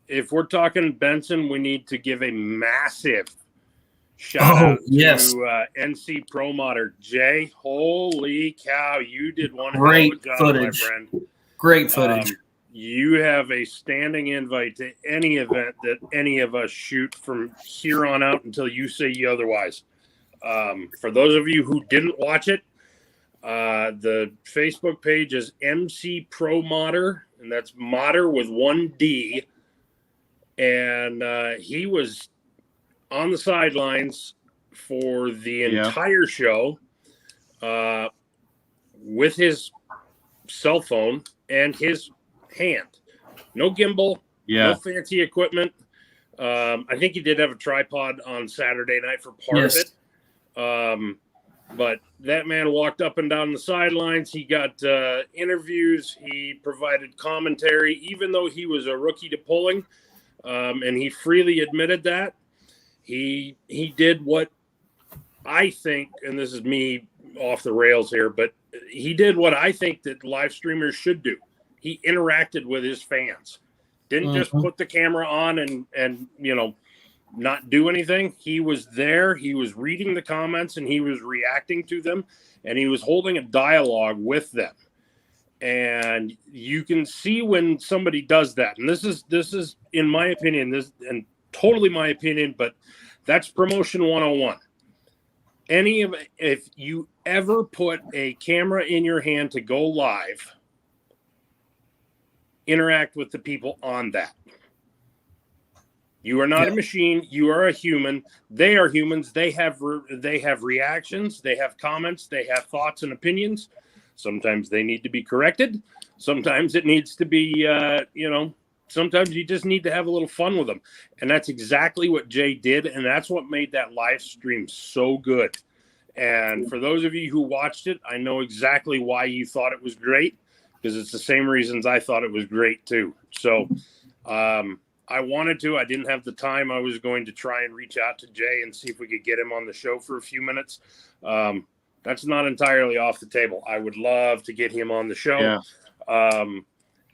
if we're talking Benson, we need to give a massive shout out to NC Pro Modder. Jay, holy cow, you did one great job, footage. my friend. Great footage. You have a standing invite to any event that any of us shoot from here on out until you say otherwise. For those of you who didn't watch it, the Facebook page is MC Pro Modder, and that's Modder with 1 D. And he was on the sidelines for the entire show with his cell phone and his hand. No gimbal, no fancy equipment. I think he did have a tripod on Saturday night for part of it. But that man walked up and down the sidelines. He got interviews. He provided commentary, even though he was a rookie to pulling. And he freely admitted that. He did what I think, and this is me off the rails here, but he did what I think that live streamers should do. He interacted with his fans. Didn't just put the camera on and not do anything. He was there. He was reading the comments and he was reacting to them, and he was holding a dialogue with them. And you can see when somebody does that. And this is in my opinion, and totally my opinion, but that's promotion 101. If you ever put a camera in your hand to go live, interact with the people on that. You are not a machine. You are a human. They are humans. They have reactions. They have comments. They have thoughts and opinions. Sometimes they need to be corrected. Sometimes it needs to be, sometimes you just need to have a little fun with them. And that's exactly what Jay did. And that's what made that live stream so good. And for those of you who watched it, I know exactly why you thought it was great, because it's the same reasons I thought it was great too. So, I wanted to. I didn't have the time. I was going to try and reach out to Jay and see if we could get him on the show for a few minutes. That's not entirely off the table. I would love to get him on the show. Yeah.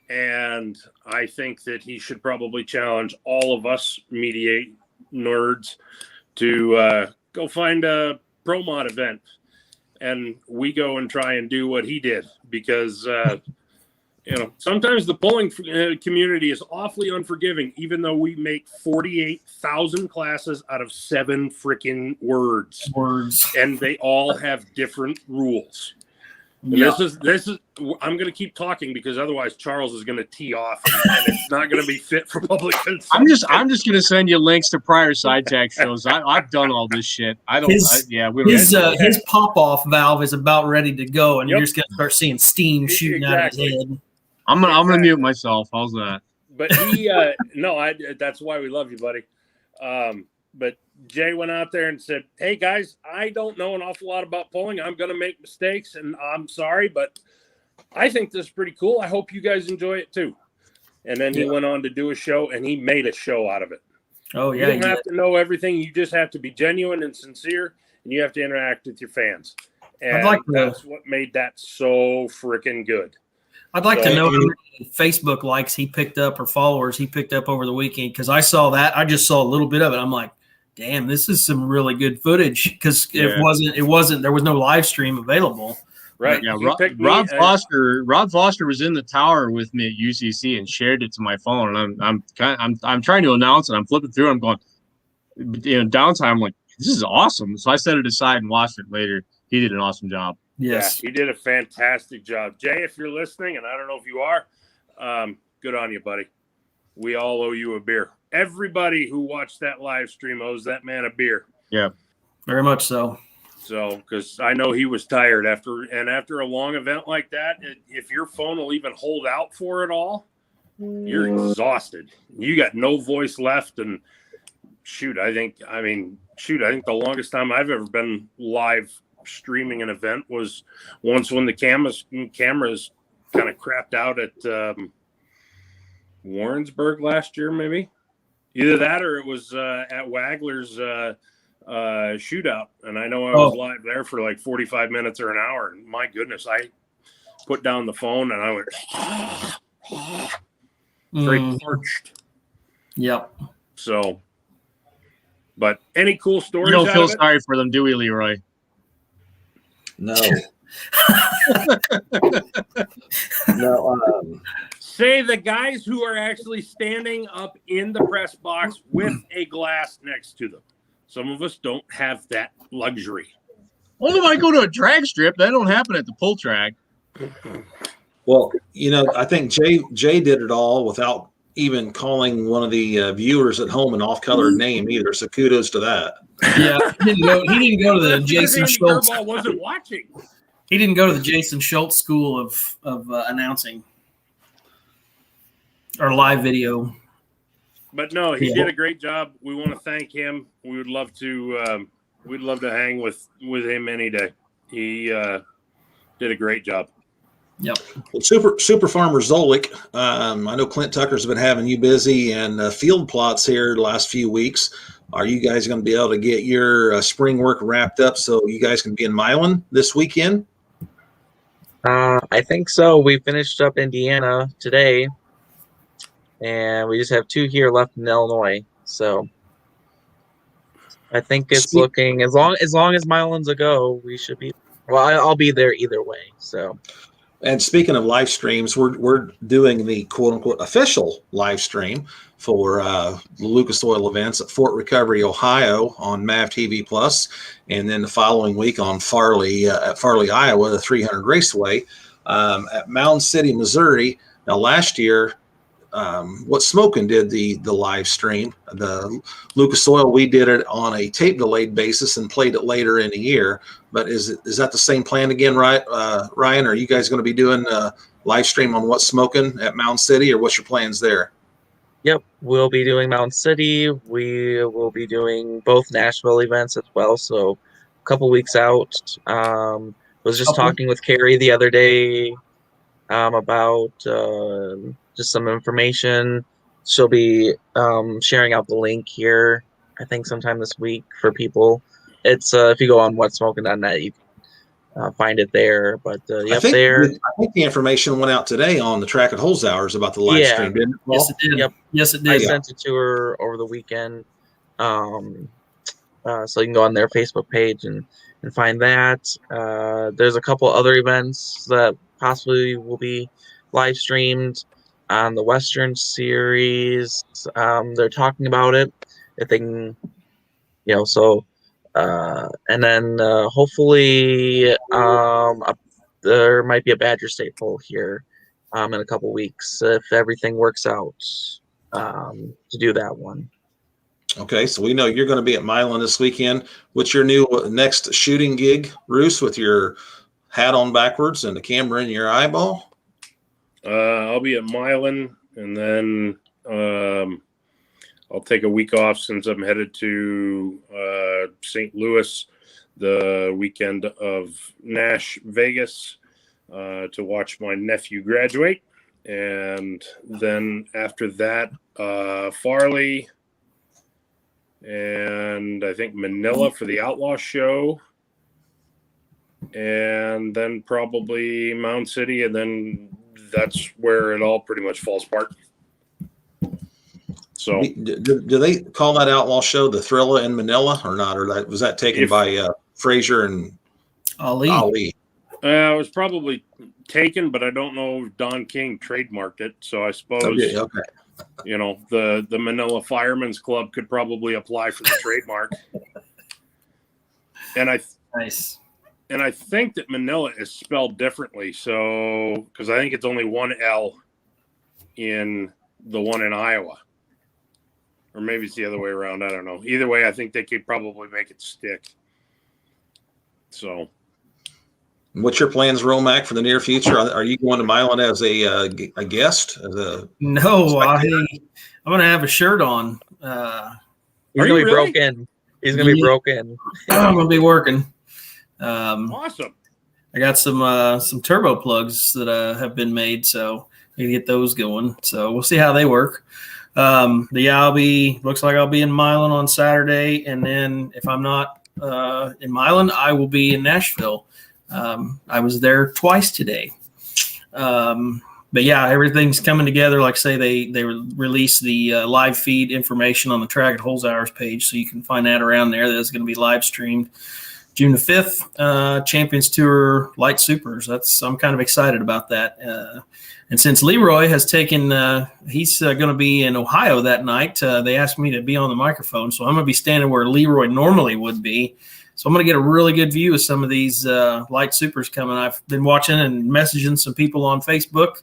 And I think that he should probably challenge all of us media nerds to go find a pro mod event. And we go and try and do what he did, because sometimes the polling community is awfully unforgiving, even though we make 48,000 classes out of 7 freaking words, and they all have different rules. And this is. I'm going to keep talking, because otherwise Charles is going to tee off, and it's not going to be fit for public consumption. I'm just going to send you links to prior side tag shows. I've done all this shit. His pop off valve is about ready to go, and you're just going to start seeing steam shooting out of his head. I'm gonna mute myself. How's that? But he, that's why we love you, buddy. But Jay went out there and said, "Hey guys, I don't know an awful lot about pulling. I'm gonna make mistakes, and I'm sorry, but I think this is pretty cool. I hope you guys enjoy it too." And then he went on to do a show, and he made a show out of it. Oh yeah, you don't have to know everything. You just have to be genuine and sincere, and you have to interact with your fans. And that's what made that so freaking good. I'd like to Yeah, know how and- many Facebook likes he picked up or followers he picked up over the weekend, because I saw that. I just saw a little bit of it. I'm like, damn, this is some really good footage, because Yeah. it wasn't there was no live stream available. Right. Yeah, He picked me, Rob Foster was in the tower with me at UCC and shared it to my phone. And I'm trying to announce it. I'm flipping through. I'm going, downtime. I'm like, this is awesome. So I set it aside and watched it later. He did an awesome job. Yes. Yeah, he did a fantastic job. Jay, if you're listening, and I don't know if you are, good on you, buddy. We all owe you a beer. Everybody who watched that live stream owes that man a beer. Yeah. Very much so. So, because I know he was tired after a long event like that, if your phone will even hold out for it all, you're exhausted. You got no voice left. And I think the longest time I've ever been live streaming an event was once when the cameras kind of crapped out at Warrensburg last year, maybe. Either that or it was at Wagler's shootout, and I know I was live there for like 45 minutes or an hour, and my goodness, I put down the phone and I went very parched. Yep. So, but any cool stories? You don't out feel of it? sorry for them, do we, Leroy? No. No. Say the guys who are actually standing up in the press box with a glass next to them. Some of us don't have that luxury. Only when I go to a drag strip. That don't happen at the pull track. Well, I think Jay did it all without even calling one of the viewers at home an off-colored name either. So kudos to that. Yeah, he didn't go to the That's because Jason Andy Schultz. Kerbal wasn't watching. He didn't go to the Jason Schultz school of announcing or live video. But no, he did a great job. We want to thank him. We would love to. We'd love to hang with him any day. He did a great job. Yep. Well, Super Farmer Zolik, I know Clint Tucker's been having you busy and field plots here the last few weeks. Are you guys going to be able to get your spring work wrapped up so you guys can be in Milan this weekend? I think so. We finished up Indiana today, and we just have 2 here left in Illinois. So I think it's looking as long as Milan's a go, we should be. Well, I'll be there either way. So. And speaking of live streams, we're doing the quote unquote official live stream for the Lucas Oil events at Fort Recovery, Ohio on MAV TV Plus, and then the following week on Farley at Farley, Iowa, the 300 Raceway at Mountain City, Missouri. Now last year, What Smokin' did the live stream. The Lucas Oil, we did it on a tape delayed basis and played it later in the year. But is that the same plan again, right, Ryan? Are you guys going to be doing a live stream on What Smokin' at Mountain City, or what's your plans there? Yep, we'll be doing Mountain City. We will be doing both Nashville events as well. So a couple weeks out. Was just talking with Carrie the other day about just some information. She'll be sharing out the link here, I think sometime this week for people. It's if you go on whatsmoking.net, you can find it there. But I think the information went out today on the Track and Holes Hours about the live stream, didn't it, Paul? Yes, it did. Yep. Yes, it did. I sent it to her over the weekend. So you can go on their Facebook page and find that. There's a couple other events that possibly will be live streamed on the Western Series. They're talking about it. If they can, so, and then hopefully there might be a Badger State poll here in a couple weeks if everything works out to do that one. Okay, so we know you're going to be at Milan this weekend. What's your new next shooting gig, Roos, with your hat on backwards and the camera in your eyeball? I'll be at Milan, and then I'll take a week off since I'm headed to St. Louis the weekend of Nash Vegas to watch my nephew graduate. And then after that, Farley, and I think Manila for the Outlaw Show, and then probably Mound City, and then that's where it all pretty much falls apart. So, do they call that outlaw show the Thrilla in Manila or not? Or was that taken by Frazier and Ali? It was probably taken, but I don't know if Don King trademarked it. So I suppose, okay. You know, the Manila Firemen's Club could probably apply for the trademark. And Nice. And I think that Manila is spelled differently. So, because I think it's only one L in the one in Iowa. Or maybe it's the other way around. I don't know. Either way, I think they could probably make it stick. So, what's your plans, Romac, for the near future? Are you going to Milan as a guest? No, I'm going to have a shirt on. He's going to be broken. He's going to be broken. I'm going to be working. Awesome. I got some turbo plugs that have been made, so I can get those going. So we'll see how they work. Looks like I'll be in Milan on Saturday, and then if I'm not in Milan, I will be in Nashville. I was there twice today. But yeah, everything's coming together. Like I say, they release the live feed information on the Track at Holes Hours page, so you can find that around there. That's going to be live streamed June the 5th, Champions Tour Light Supers. I'm kind of excited about that. And since Leroy has taken, he's going to be in Ohio that night. They asked me to be on the microphone, so I'm going to be standing where Leroy normally would be. So I'm going to get a really good view of some of these Light Supers coming. I've been watching and messaging some people on Facebook.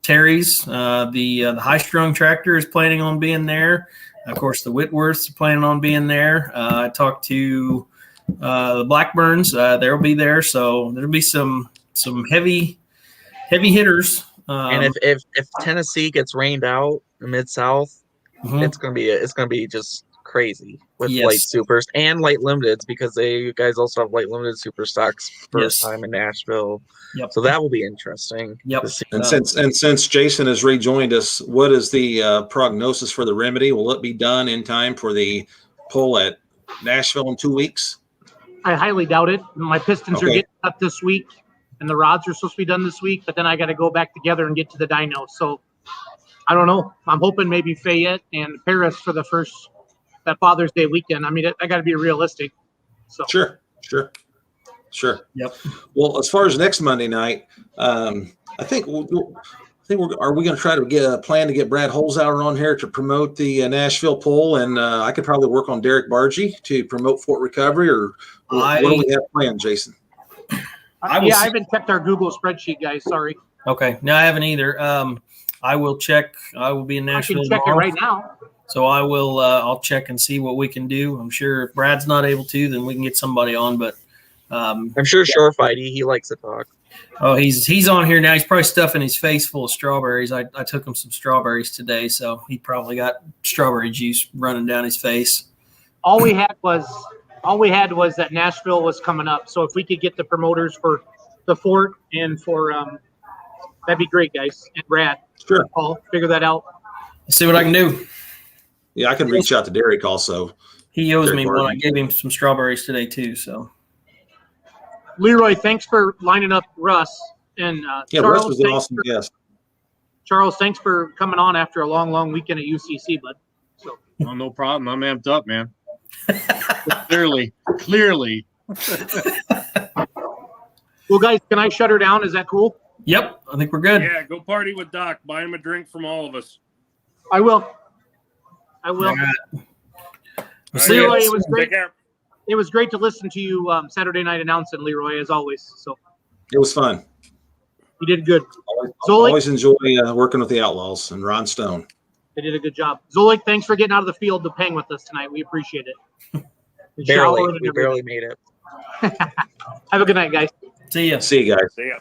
Terry's, the High Strung Tractor is planning on being there. Of course, the Whitworths are planning on being there. I talked to the Blackburns. They'll be there. So there'll be some heavy hitters. And if Tennessee gets rained out in Mid-South, it's gonna be just crazy with light supers and light limiteds, because you guys also have light limited super stocks first time in Nashville. Yep. So that will be interesting. Yep. And since Jason has rejoined us, what is the prognosis for the Remedy? Will it be done in time for the pull at Nashville in 2 weeks? I highly doubt it. My pistons are getting up this week, and the rods are supposed to be done this week, but then I got to go back together and get to the dyno. So I don't know. I'm hoping maybe Fayette and Paris for that Father's Day weekend. I mean, I got to be realistic. So Sure. Yep. Well, as far as next Monday night, I think are we going to try to get a plan to get Brad Holzhauer on here to promote the Nashville poll, and I could probably work on Derek Bargy to promote Fort Recovery, or what do we have planned, Jason? I haven't checked our Google spreadsheet, guys. Sorry. Okay. No, I haven't either. I will check. I will be in Nashville I can check tomorrow. it right now. So I will. I'll check and see what we can do. I'm sure if Brad's not able to, then we can get somebody on. But I'm sure Shore Fighty, he likes to talk. Oh, he's on here now. He's probably stuffing his face full of strawberries. I took him some strawberries today, so he probably got strawberry juice running down his face. All we had was that Nashville was coming up. So if we could get the promoters for the Fort and for that'd be great, guys. And Brad, sure, Paul, figure that out. Let's see what I can do. Yeah, I can reach out to Derek also. He owes me one. I gave him some strawberries today too. So, Leroy, thanks for lining up Russ and Charles. Russ was an awesome guest. Charles, thanks for coming on after a long weekend at UCC, bud. So, no problem. I'm amped up, man. Clearly. Well, guys, can I shut her down? Is that cool? Yep, I think we're good. Yeah, go party with Doc. Buy him a drink from all of us. I will. Leroy, it was great. It was great to listen to you Saturday night announcing, Leroy, as always. So it was fun. You did good. Always enjoy working with the Outlaws and Ron Stone. They did a good job. Zolik, thanks for getting out of the field to hang with us tonight. We appreciate it. We barely made it. Have a good night, guys. See ya. See you guys. See ya.